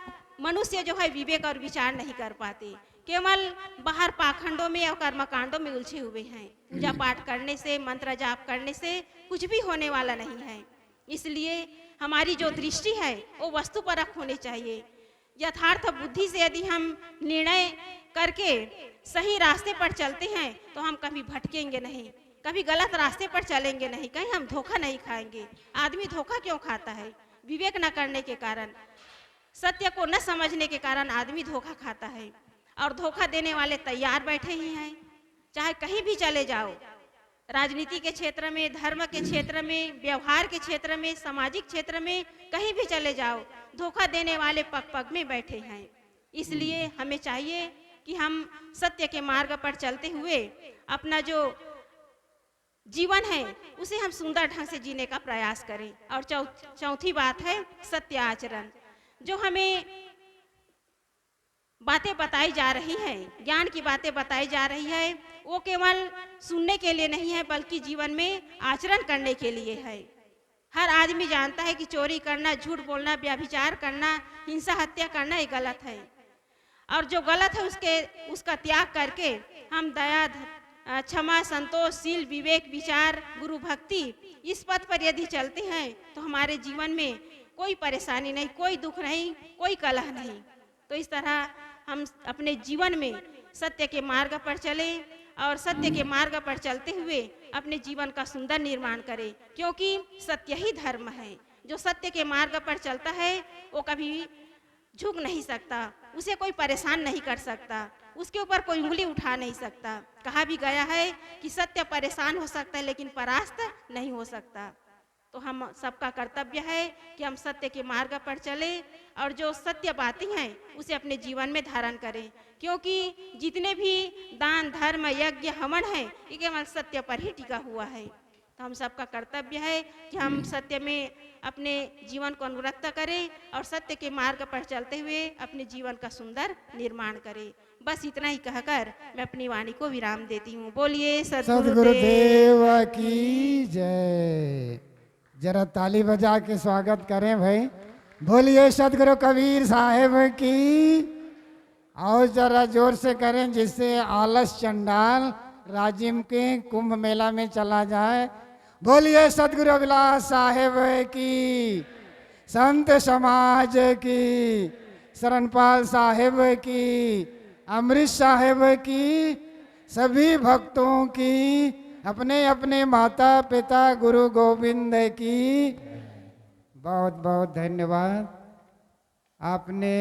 मनुष्य जो है विवेक और विचार नहीं कर पाते, केवल बाहर पाखंडों में और कर्मकांडों में उलझे हुए हैं। पूजा पाठ करने से, मंत्र जाप करने से कुछ भी होने वाला नहीं है। इसलिए हमारी जो दृष्टि है वो वस्तुपरक होनी चाहिए। यथार्थ बुद्धि से यदि हम निर्णय करके सही रास्ते पर चलते हैं तो हम कभी भटकेंगे नहीं, कभी गलत रास्ते पर चलेंगे नहीं, कहीं हम धोखा नहीं खाएंगे। आदमी धोखा क्यों खाता है? विवेक न करने के कारण, सत्य को न समझने के कारण आदमी धोखा खाता है। और धोखा देने वाले तैयार बैठे ही हैं। चाहे कहीं भी चले जाओ, राजनीति के क्षेत्र में, धर्म के क्षेत्र में, व्यवहार के क्षेत्र में, सामाजिक क्षेत्र में, कहीं भी चले जाओ, धोखा देने वाले पग पग में बैठे हैं। इसलिए हमें चाहिए कि हम सत्य के मार्ग पर चलते हुए अपना जो जीवन है उसे हम सुंदर ढंग से जीने का प्रयास करें। और चौथी बात है सत्य आचरण। जो हमें बातें बताई जा रही हैं, ज्ञान की बातें बताई जा रही है, वो केवल सुनने के लिए नहीं है बल्कि जीवन में आचरण करने के लिए है। हर आदमी जानता है कि चोरी करना, झूठ बोलना, व्यभिचार करना, हिंसा हत्या करना ये गलत है। और जो गलत है उसका त्याग करके हम दया, क्षमा, संतोष, शील, विवेक, विचार, गुरु भक्ति, इस पथ पर यदि चलते हैं तो हमारे जीवन में कोई परेशानी नहीं, कोई दुख नहीं, कोई कलह नहीं। तो इस तरह हम अपने जीवन में सत्य के मार्ग पर चले और सत्य के मार्ग पर चलते हुए अपने जीवन का सुंदर निर्माण करें, क्योंकि सत्य ही धर्म है। जो सत्य के मार्ग पर चलता है वो कभी झुक नहीं सकता, उसे कोई परेशान नहीं कर सकता, उसके ऊपर कोई उंगली उठा नहीं सकता। कहा भी गया है कि सत्य परेशान हो सकता है लेकिन परास्त नहीं हो सकता। तो हम सबका कर्तव्य है कि हम सत्य के मार्ग पर चले और जो सत्य बातें हैं उसे अपने जीवन में धारण करें, क्योंकि जितने भी दान धर्म यज्ञ हवन है ये केवल सत्य पर ही टिका हुआ है। तो हम सबका कर्तव्य है कि हम सत्य में अपने जीवन को अनुरक्त करें और सत्य के मार्ग पर चलते हुए अपने जीवन का सुंदर निर्माण करें। बस इतना ही कहकर मैं अपनी वाणी को विराम देती हूँ। बोलिए सद्गुरुदेव की जय। जरा ताली बजा के स्वागत करें भाई। बोलिए सदगुरु कबीर साहेब की। और जरा जोर से करें जिससे आलस चंडाल राजिम के कुंभ मेला में चला जाए। बोलिए सदगुरु अभिलाष साहेब की, संत समाज की, शरणपाल साहेब की, अमृत साहेब की, सभी भक्तों की, अपने अपने माता पिता गुरु गोविंद की बहुत बहुत धन्यवाद। आपने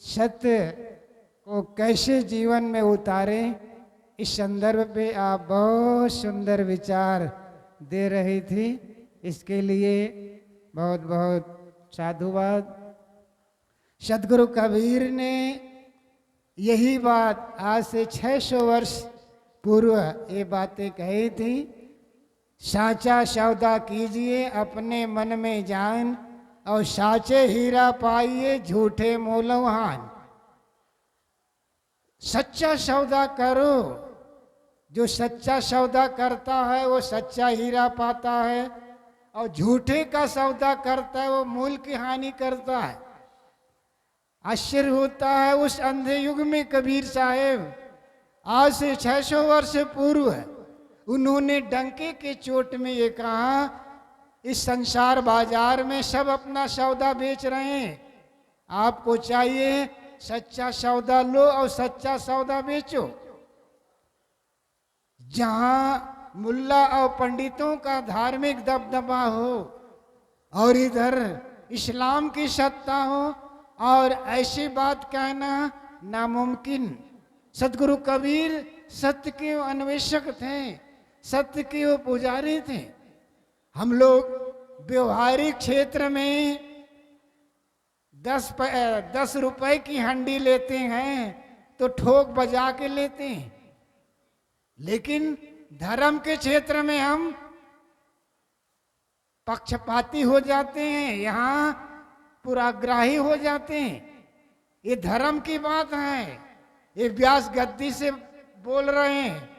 सत्य को कैसे जीवन में उतारे इस संदर्भ पे आप बहुत सुंदर विचार दे रही थी, इसके लिए बहुत बहुत साधुवाद। सदगुरु कबीर ने यही बात आज से 600 वर्ष पूर्व ये बातें कही थी। साचा सौदा कीजिए अपने मन में जान और साचे हीरा पाइए झूठे मोलवान। सच्चा सौदा करो, जो सच्चा सौदा करता है वो सच्चा हीरा पाता है, और झूठे का सौदा करता है वो मूल की हानि करता है। आश्चर्य होता है उस अंधे युग में कबीर साहेब आज से 600 वर्ष पूर्व उन्होंने डंके के चोट में ये कहा, इस संसार बाजार में सब अपना सौदा बेच रहे हैं, आपको चाहिए सच्चा सौदा लो और सच्चा सौदा बेचो। जहां मुल्ला और पंडितों का धार्मिक दबदबा हो और इधर इस्लाम की सत्ता हो और ऐसी बात कहना नामुमकिन। सदगुरु कबीर सत्य के अन्वेषक थे, सत्य के वो पुजारी थे। हम लोग व्यवहारिक क्षेत्र में 10 रुपए की हंडी लेते हैं तो ठोक बजा के लेते हैं, लेकिन धर्म के क्षेत्र में हम पक्षपाती हो जाते हैं, यहाँ पुराग्राही हो जाते हैं। ये धर्म की बात है। ये व्यास गद्दी से बोल रहे हैं,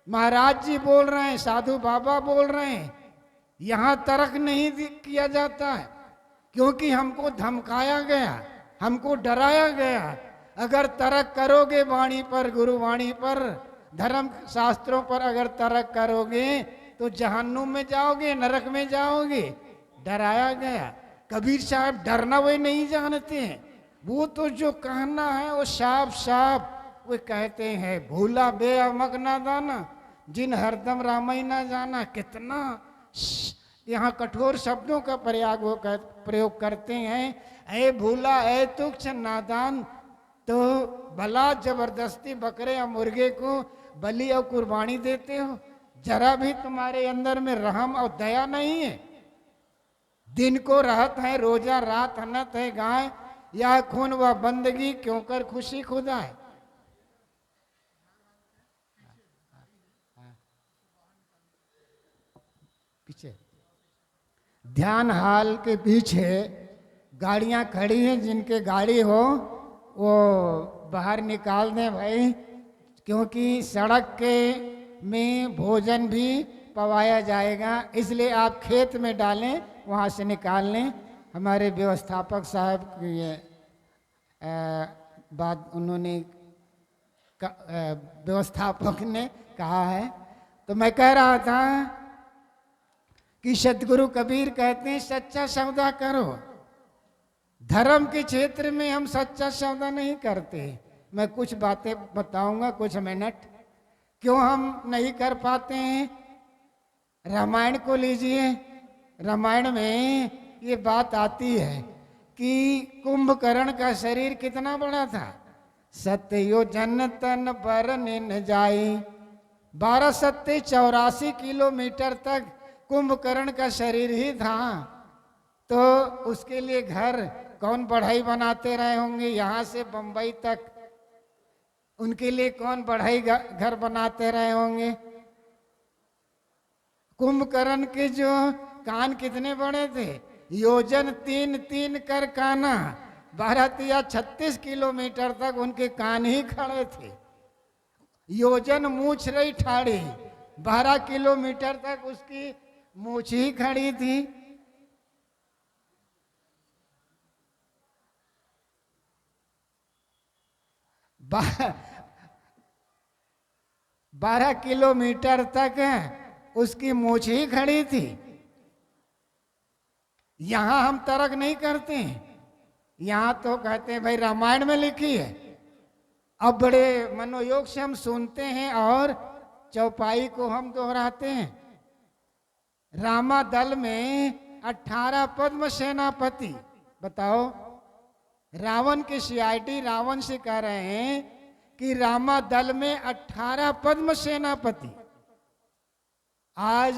महाराज जी बोल रहे हैं, साधु बाबा बोल रहे हैं। यहाँ तर्क नहीं किया जाता है, क्योंकि हमको धमकाया गया, हमको डराया गया। अगर तर्क करोगे वाणी पर, गुरु वाणी पर, धर्म शास्त्रों पर अगर तर्क करोगे तो जहन्नुम में जाओगे, नरक में जाओगे। डराया गया। कबीर साहब डरना वे नहीं जानते हैं, वो तो जो कहना है वो साफ साफ वे कहते हैं। भूला बेअमक ना दाना, जिन हरदम रामई ना जाना। कितना यहाँ कठोर शब्दों का प्रयोग करते हैं। ऐ भूला, ऐ तुच्छ नादान, तो भला जबरदस्ती बकरे या मुर्गे को बलि और कुर्बानी देते हो। जरा भी तुम्हारे अंदर में रहम और दया नहीं है। दिन को रहत है रोजा, रात हनत है गाय, या खून व बंदगी क्यों कर खुशी खुदा है। पीछे ध्यान हाल के पीछे गाड़ियां खड़ी हैं, जिनके गाड़ी हो वो बाहर निकाल दें भाई, क्योंकि सड़क के में भोजन भी पवाया जाएगा, इसलिए आप खेत में डालें, वहाँ से निकाल लें। हमारे व्यवस्थापक साहब की ये बात उन्होंने व्यवस्थापक ने कहा है। तो मैं कह रहा था कि सदगुरु कबीर कहते हैं सच्चा सौदा करो। धर्म के क्षेत्र में हम सच्चा सौदा नहीं करते, मैं कुछ बातें बताऊंगा, कुछ मिनट। क्यों हम नहीं कर पाते हैं? रामायण को लीजिए। रामायण में ये बात आती है कि कुंभकर्ण का शरीर कितना बड़ा था। सत्योजन तन पर निन जाए। 12 सत्ते 84 किलोमीटर तक कुंभकर्ण का शरीर ही था। तो उसके लिए घर कौन बढ़ाई बनाते रहे होंगे? यहाँ से बंबई तक उनके लिए कौन बढ़ाई घर बनाते रहे होंगे? कुंभकर्ण के जो कान कितने बड़े थे? योजन 3-3 कर काना। 12 या 36 किलोमीटर तक उनके कान ही खड़े थे। योजन मूछ रही ठाड़ी, 12 किलोमीटर तक उसकी मूछ ही खड़ी थी। बारह किलोमीटर तक उसकी मूछ ही खड़ी थी। यहां हम तर्क नहीं करते, यहां तो कहते हैं भाई रामायण में लिखी है। अब बड़े मनोयोग से हम सुनते हैं और चौपाई को हम दोहराते हैं। रामा दल में 18 पद्म सेनापति। बताओ, रावण के सीआईडी रावण से कह रहे हैं कि रामा दल में 18 पद्म सेनापति। आज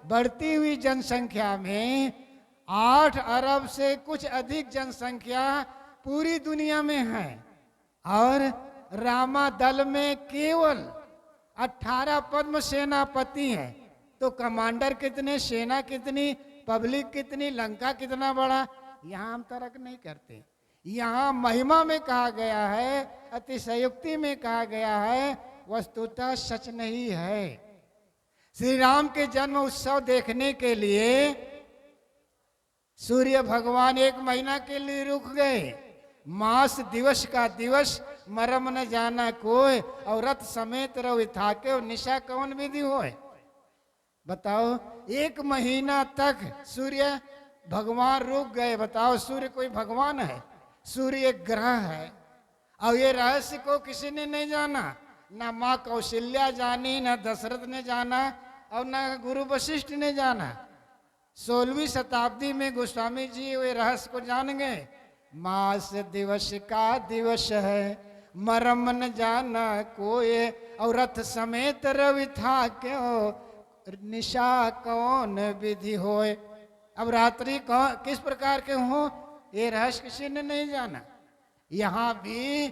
बढ़ती हुई जनसंख्या में 8 अरब से कुछ अधिक जनसंख्या पूरी दुनिया में है, और रामा दल में केवल 18 पद्म सेनापति हैं। तो कमांडर कितने, सेना कितनी, पब्लिक कितनी, लंका कितना बड़ा? यहां हम तर्क नहीं करते। यहाँ महिमा में कहा गया है, अतिशयोक्ति में कहा गया है, वस्तुतः सच नहीं है। श्री राम के जन्म उत्सव देखने के लिए सूर्य भगवान 1 महीना के लिए रुक गए। मास दिवस का दिवस मरम न जाना कोय, और रथ समेत रवि थाके निशा कौन विधि होए। बताओ, 1 महीना तक सूर्य भगवान रुक गए। बताओ, सूर्य कोई भगवान है? सूर्य एक ग्रह है। और ये रहस्य को किसी ने नहीं जाना, ना माँ कौशल्या जानी, ना दशरथ ने जाना, और ना गुरु वशिष्ठ ने जाना। 16वीं शताब्दी में गोस्वामी जी वे रहस्य को जान गए। मास दिवस का दिवस है, मरम न जाना कोई, और रथ समेत रवि था क्यों, निशा कौन विधि होए। अब रात्रि किस प्रकार के हो, ये रहस्य किसी ने नहीं जाना। यहाँ भी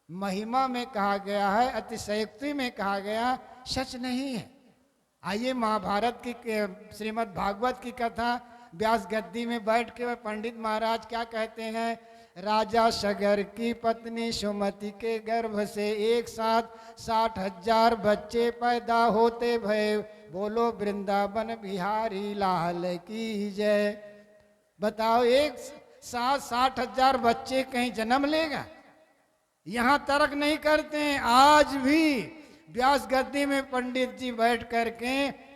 महिमा में कहा गया है, अतिशयोक्ति में कहा गया, सच नहीं है। आइए महाभारत की श्रीमद् भागवत की कथा व्यास गद्दी में बैठ के पंडित महाराज क्या कहते हैं। राजा सगर की पत्नी सुमति के गर्भ से एक साथ 60,000 बच्चे पैदा होते भये, बोलो वृंदावन बिहारी लाल की जय। बताओ, एक साथ 60,000 बच्चे कहीं जन्म लेगा? यहाँ तर्क नहीं करते हैं। आज भी व्यास गद्दी में पंडित जी बैठ करके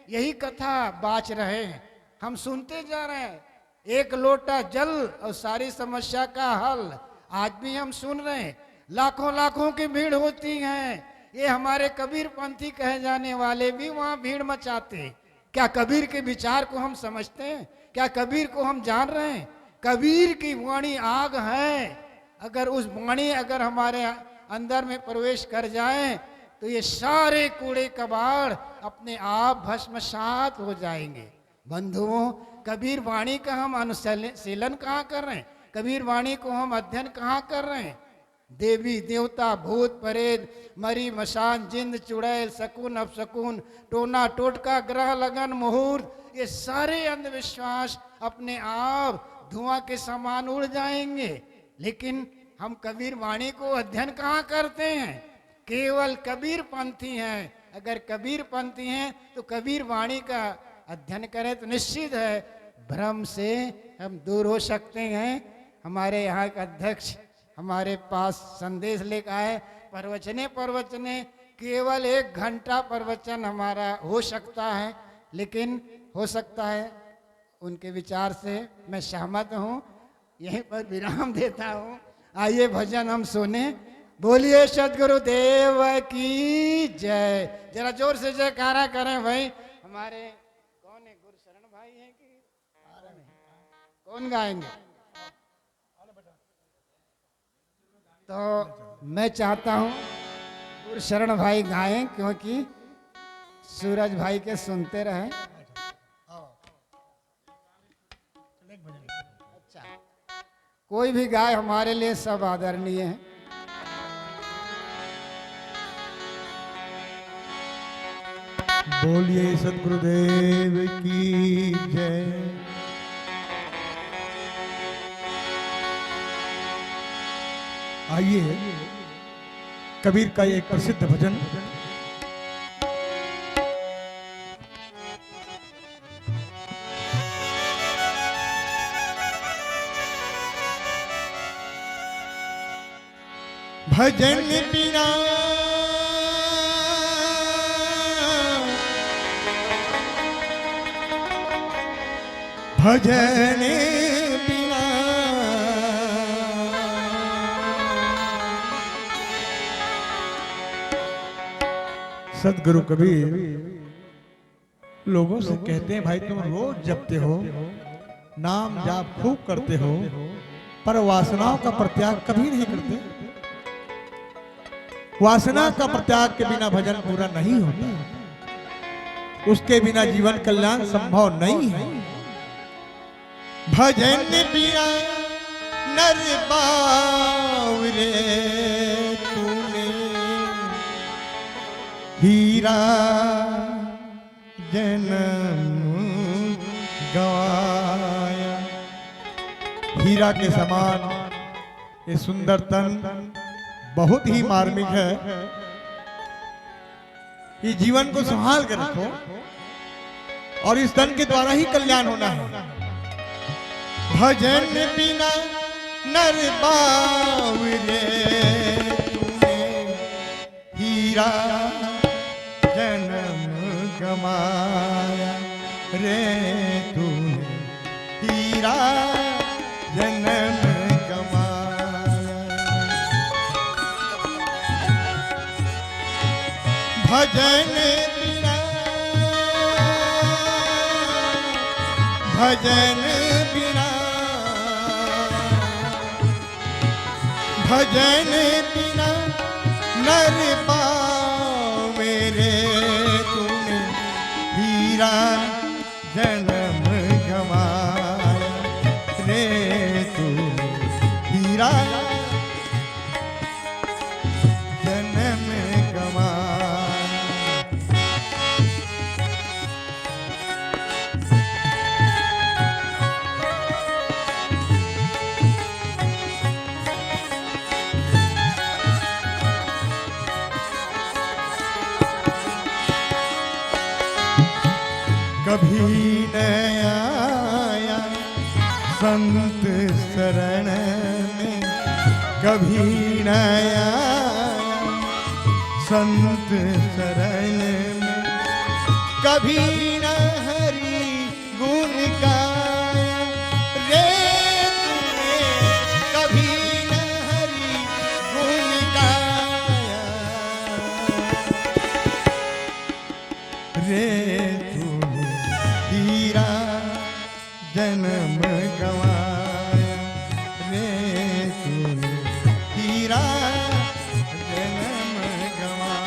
यही कथा बाच रहे हैं, हम सुनते जा रहे हैं। 1 लोटा जल और सारी समस्या का हल, आज भी हम सुन रहे हैं। लाखों लाखों की भीड़ होती है। ये हमारे कबीर पंथी कहे जाने वाले भी वहाँ भीड़ मचाते हैं। क्या कबीर के विचार को हम समझते हैं? क्या कबीर को हम जान रहे हैं? कबीर की वाणी आग है। अगर उस वाणी अगर हमारे अंदर में प्रवेश कर जाए तो ये सारे कूड़े कबाड़ अपने आप भस्मसात हो जाएंगे। बंधुओं, कबीर वाणी का हम अनुशीलन कहाँ कर रहे हैं? कबीर वाणी को हम अध्ययन कहाँ कर रहे हैं? देवी देवता भूत प्रेत मरी मसान जिंद चुड़ैल शकुन अपशकुन टोना टोटका ग्रह लगन मुहूर्त, ये सारे अंधविश्वास अपने आप धुआं के समान उड़ जाएंगे। लेकिन हम कबीर वाणी को अध्ययन कहाँ करते हैं? केवल कबीर पंथी हैं। अगर कबीर पंथी हैं तो कबीर वाणी का अध्ययन करें तो निश्चित है भ्रम से हम दूर हो सकते हैं। हमारे यहाँ का अध्यक्ष हमारे पास संदेश लेकर आए, प्रवचने केवल 1 घंटा प्रवचन हमारा हो सकता है, लेकिन हो सकता है उनके विचार से मैं सहमत हूँ। यहीं पर विराम देता हूँ। आइए भजन हम सुने बोलिए सदगुरु देव की जय। जरा जोर से जयकारा करें भाई। हमारे कौन है, गुरशरण भाई हैं कि कौन गाएंगे? तो मैं चाहता हूं गुरशरण भाई गाएं, क्योंकि सूरज भाई के सुनते रहें। अच्छा, कोई भी गाय हमारे लिए सब आदरणीय है। बोलिए सदगुरुदेव की जय। आइए कबीर का एक प्रसिद्ध भजन भजन बिना भजन बिना सदगुरु कबीर लोगों से कहते हैं, भाई तुम रोज जपते हो, नाम जाप खूब करते हो, पर वासनाओं का परित्याग कभी नहीं करते। वासना का परित्याग के बिना भजन पूरा नहीं होता, उसके बिना जीवन कल्याण संभव नहीं है। भजन बिना नर बावरे तूने हीरा जन्म गवाया। हीरा के समान ये सुंदर तन बहुत ही मार्मिक है। ये जीवन को संभाल कर रखो और इस तन के द्वारा ही कल्याण होना है। भजन बिना नर बावरे तूने हीरा जन्म गमाया रे तूने हीरा जन्म गमाया। भजन बिना भजन बिना भजन बिना नर पावे रे तूने हीरा जन्म गवाया रे तूने हीरा जन्म गवाया। कभी न आया संत शरण में, कभी न आया संत शरण में, कभी न हरि गुण गाया रे तूने, कभी न हरि गुण गाया रे हीरा जन्म गवाया रे तूने हीरा जन्म गवाया।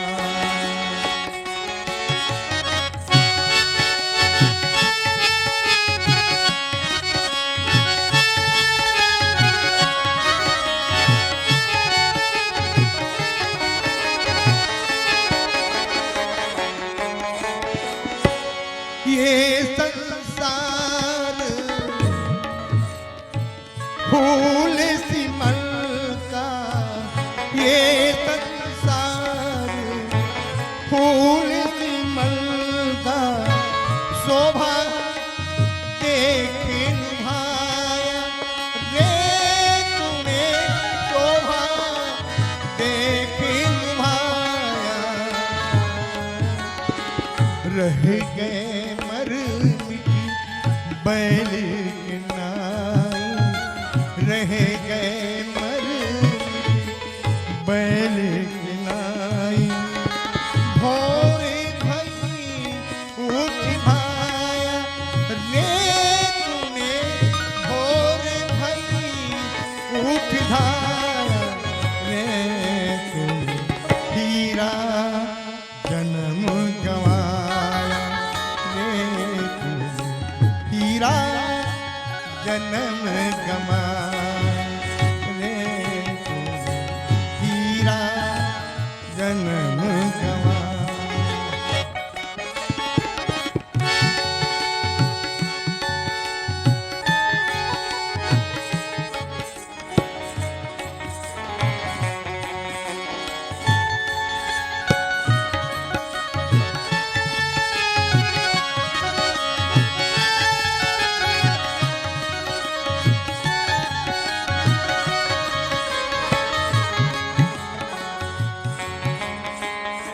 ये संसार फूल सिमल का, ये संसार फूल सिमल का, शोभा देख निभाया रे तूने, शोभा देख निभाया। रह गए बैल के नाई, रह गए मर बैल जन्म गमा रे तूने हीरा जन्म गमा।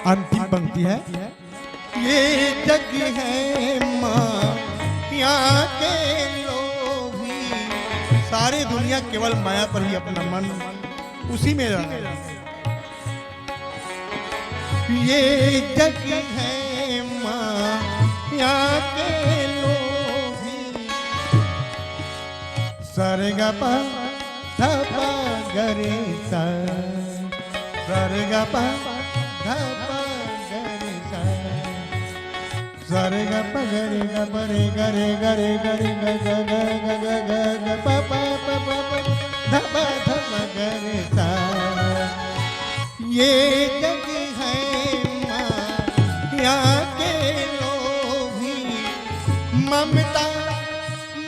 अंतिम पंक्ति है, ये जग है माँ यहाँ के लोभी, सारी दुनिया केवल माया पर ही अपना मन उसी में लगा। ये जग है माँ यहाँ के लोभी, सरगपा धपा गरे सा, सरगपा धपा गरे सा, सरगपा गरे ग बरे गरे गरे गरे ग ग ग ग ग ग ग प प प प प धपा धपा गरे सा। ये जग है माँ यहाँ के लोभी, ममता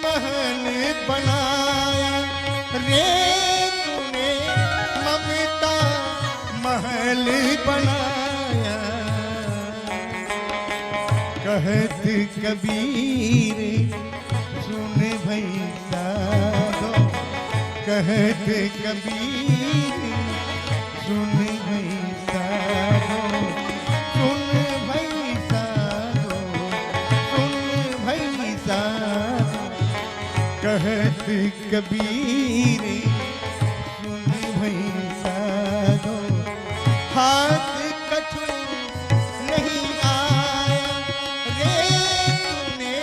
महल बनाया रे तूने, ममता महल बनाया। कहत कबीर सुन भई साधो, कहत कबीर सुन भई साधो, सुन भई साधो, सुन भई साधो। कहत कबीर सुन भई साधो, हाथ कछु नहीं आया रे तूने,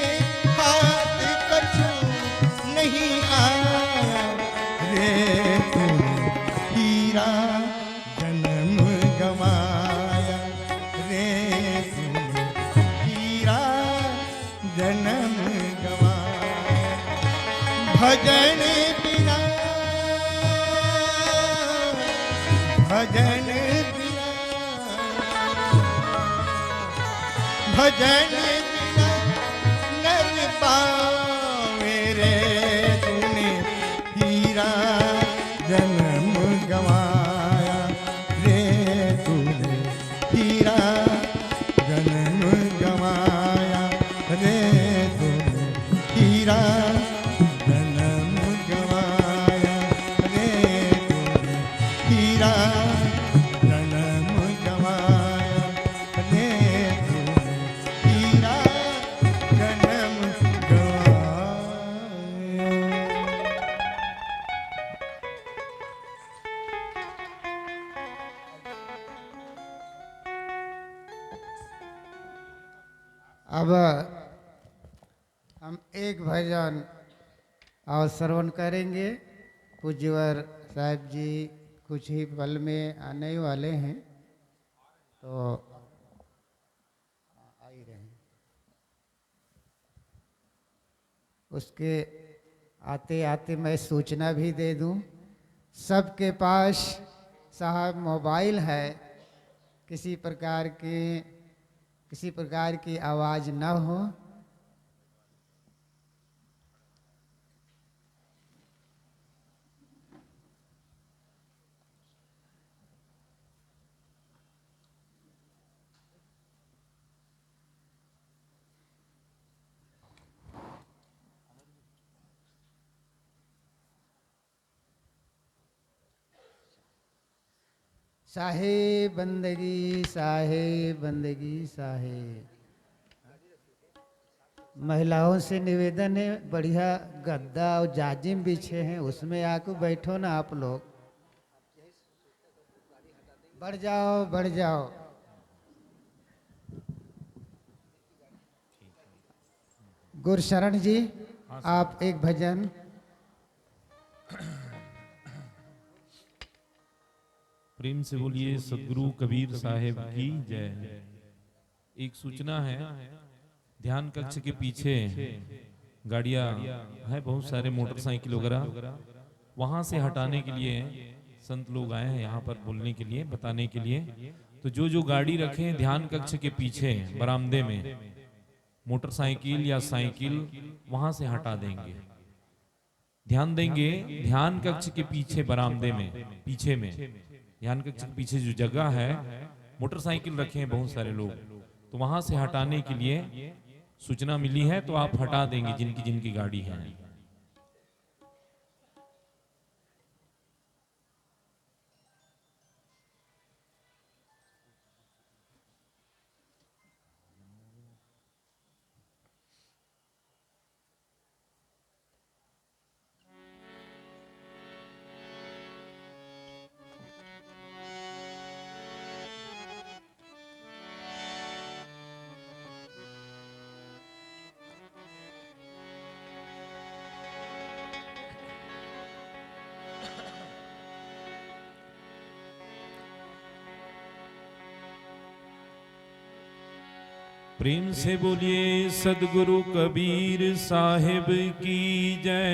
हाथ कछु नहीं आया रे तूने, हीरा जन्म गवाया रे तूने, हीरा जन्म गवाया। भजन बिना, भजन बिना, भजन बिना नर पावे रे तूने, हीरा जन्म गवाया रे तूने, हीरा जन्म गवाया रे तूने, हीरा जन्म गवाया रे तूने, हीरा जन्म गवाया रे तूने, हीरा जन्म गवाया। अब हम एक भजन और श्रवण करेंगे। पूज्यवर साहब जी कुछ ही पल में आने वाले हैं, तो आ ही रहे हैं। उसके आते आते मैं सूचना भी दे दूं, सबके पास साहब मोबाइल है, किसी प्रकार की आवाज़ न हो। साहे बंदगी साहे बंदगी साहे। महिलाओं से निवेदन है, बढ़िया गद्दा और जाजिम बिछे हैं, उसमें आके बैठो ना आप लोग। बढ़ जाओ बढ़ जाओ। गुरशरण जी आप एक भजन। प्रेम से बोलिए सदगुरु कबीर साहेब की जय। एक सूचना है, ध्यान कक्ष के पीछे गाड़ियां है, बहुत सारे मोटरसाइकिल वगैरह वहां से हटाने के लिए संत लोग आए हैं यहाँ पर बोलने के लिए, बताने के लिए। तो जो जो गाड़ी रखे ध्यान कक्ष के पीछे बरामदे में, मोटरसाइकिल या साइकिल वहां से हटा देंगे। ध्यान देंगे, ध्यान कक्ष के पीछे बरामदे में, पीछे में ध्यान कक्ष के पीछे जो जगह है, मोटरसाइकिल रखे हैं बहुत सारे लोग, तो वहां से हटाने के लिए सूचना मिली है। तो आप हटा देंगे जिनकी जिनकी गाड़ी है। प्रेम से बोलिए सदगुरु कबीर साहिब की जय।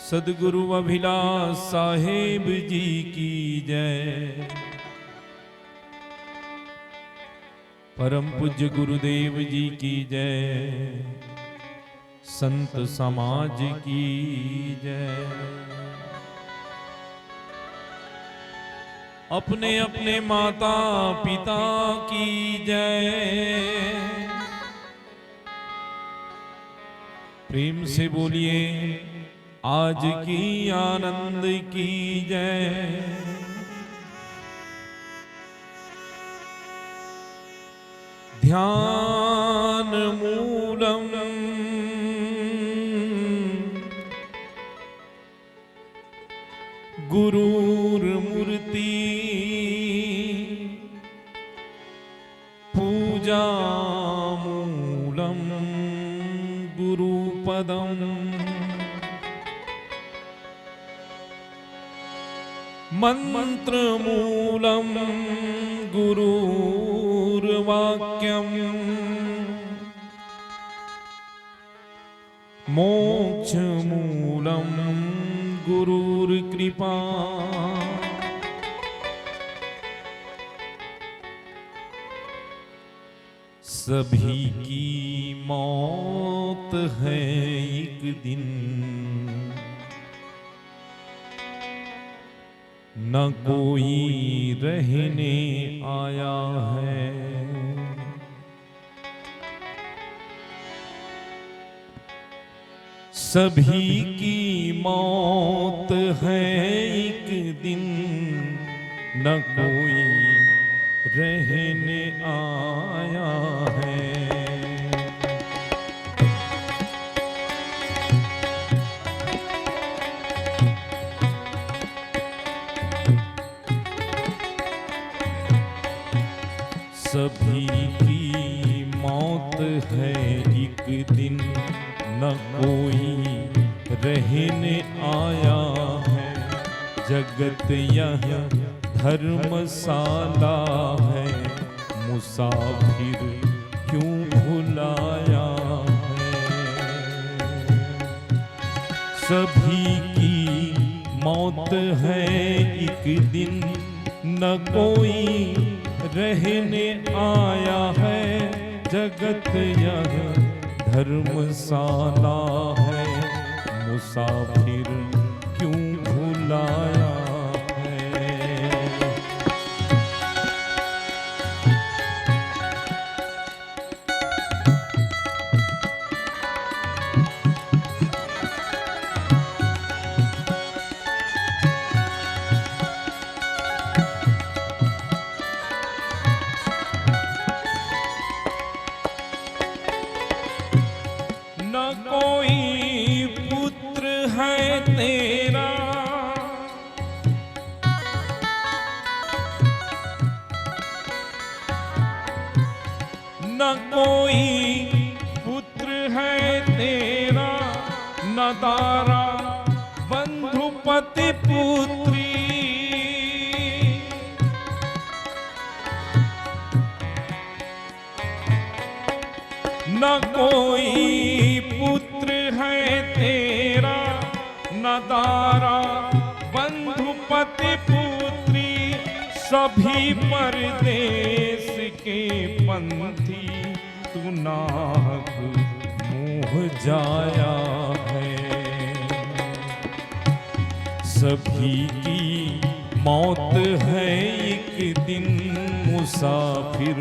सदगुरु अभिलाष साहिब जी की जय। परम पूज्य गुरुदेव जी की जय। संत समाज की जय। अपने अपने माता पिता की जय। प्रेम से बोलिए आज की आनंद की जय। ध्यान मूलम गुरुर्मूर्ति पूजा मूलम गुरुपदम। मंत्र मूलम गुरुर्वाक्यम। मोक्ष मूलम गुरुर्कृपा। सभी की मौत है एक दिन, न कोई रहने आया है। सभी की मौत है एक दिन, न कोई रहने आया है। सभी की मौत है एक दिन, न कोई रहने आया है। जगत यह धर्मशाला है, मुसाफिर क्यों भुलाया है। सभी की मौत है एक दिन, न कोई रहने आया है। जगत यह धर्मशाला है, मुसाफिर क्यों भुलाया है। न कोई पुत्र है तेरा, न कोई पुत्र है तेरा, न तारा बंधु पति पुत्री। न कोई पुत्र है तेरा, न दारा बंधु पति पुत्री, सभी परदेश के पंथी, तू नाहक मोह जाया है। सभी की मौत है एक दिन, मुसाफिर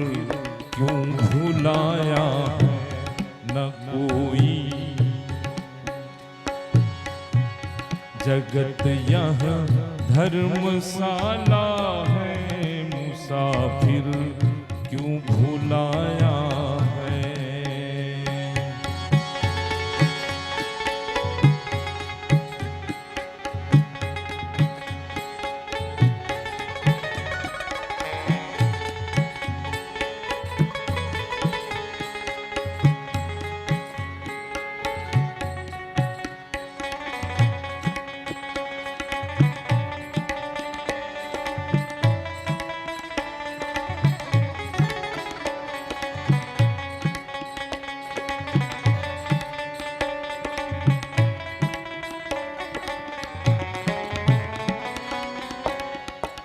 क्यों भुलाया है। न कोई जगत यह धर्मशाला है, मुसाफिर क्यों भुलाया है।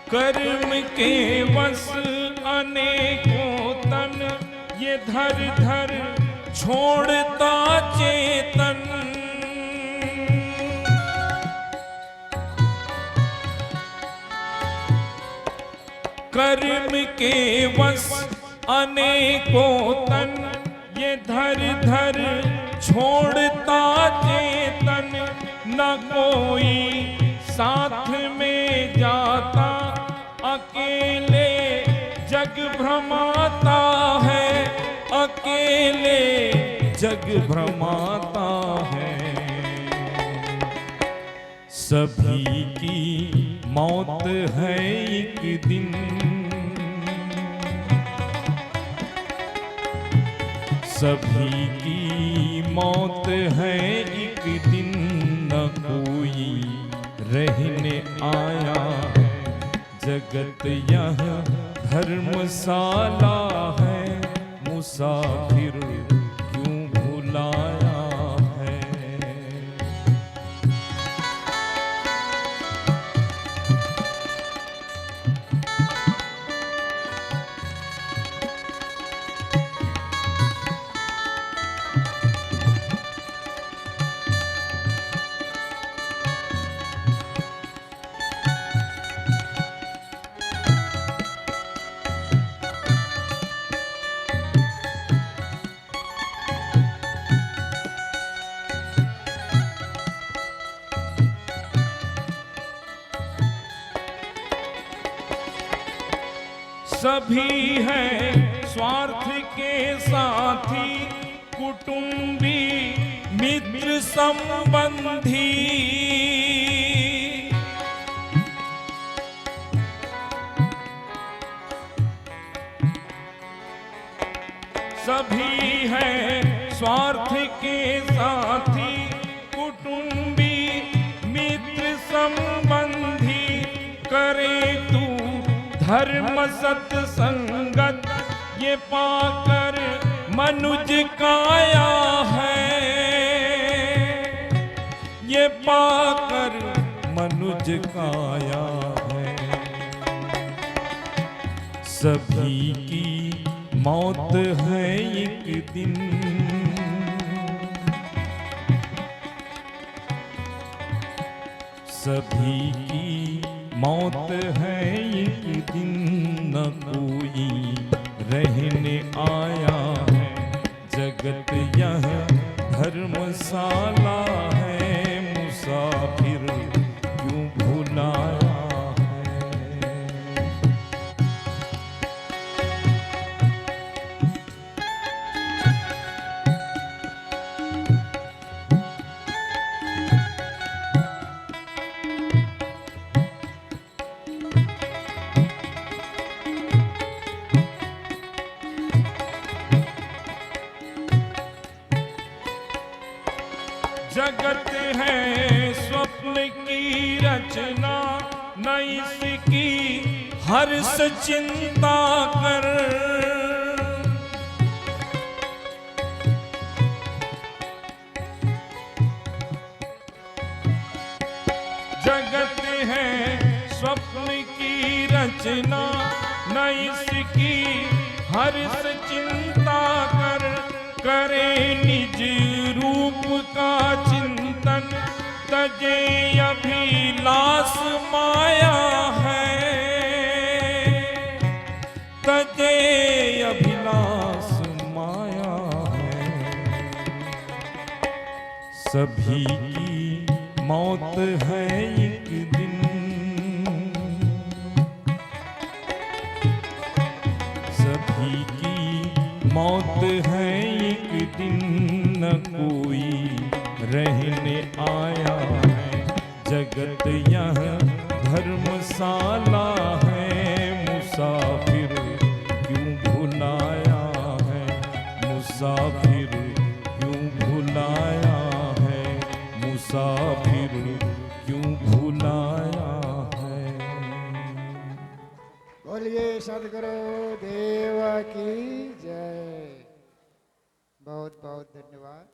कर्म के वश अनेकों तन, ये धर धर छोड़ता चेतन। कर्म के वश अनेकों तन, ये धर धर छोड़ता चेतन। न कोई साथ में जाता, अकेले जग भ्रमाता है, अकेले जग भ्रमाता है। सभी की मौत है एक दिन, सभी की मौत है एक दिन। न कोई रहने आया है, जगत यह धर्मशाला है, मुसाफिर क्यों भुलाया है। सभी है स्वार्थ के साथी, कुटुंबी मित्र संबंधी। सभी है स्वार्थ के साथी, कुटुंबी मित्र संबंधी। करे तू धर्म सत्संगत, ये पाकर मनुज काया है, ये पाकर मनुज काया है। सभी की मौत है एक दिन, सभी की मौत है एक दिन। न कोई रहने आया है, जगत यह धर्मशाला है, मुसाफिर क्यों भुलाया है। जगत है स्वप्न की रचना, न इसकी हर्ष चिंता कर। न इसकी हर्ष चिंता करे निज रूप का चिंतन, तजे अभिलाष माया है, तजे अभिलाष माया है। सभी की मौत है एक दिन, सभी की मौत है एक दिन, न कोई रहने आया है। जगत यह धर्मशाला है, मुसाफिर क्यों भुलाया है, मुसाफिर क्यों भुलाया है, मुसाफिर क्यों भुलाया है। बोलिए सदगुरु देव की जय। बहुत बहुत धन्यवाद।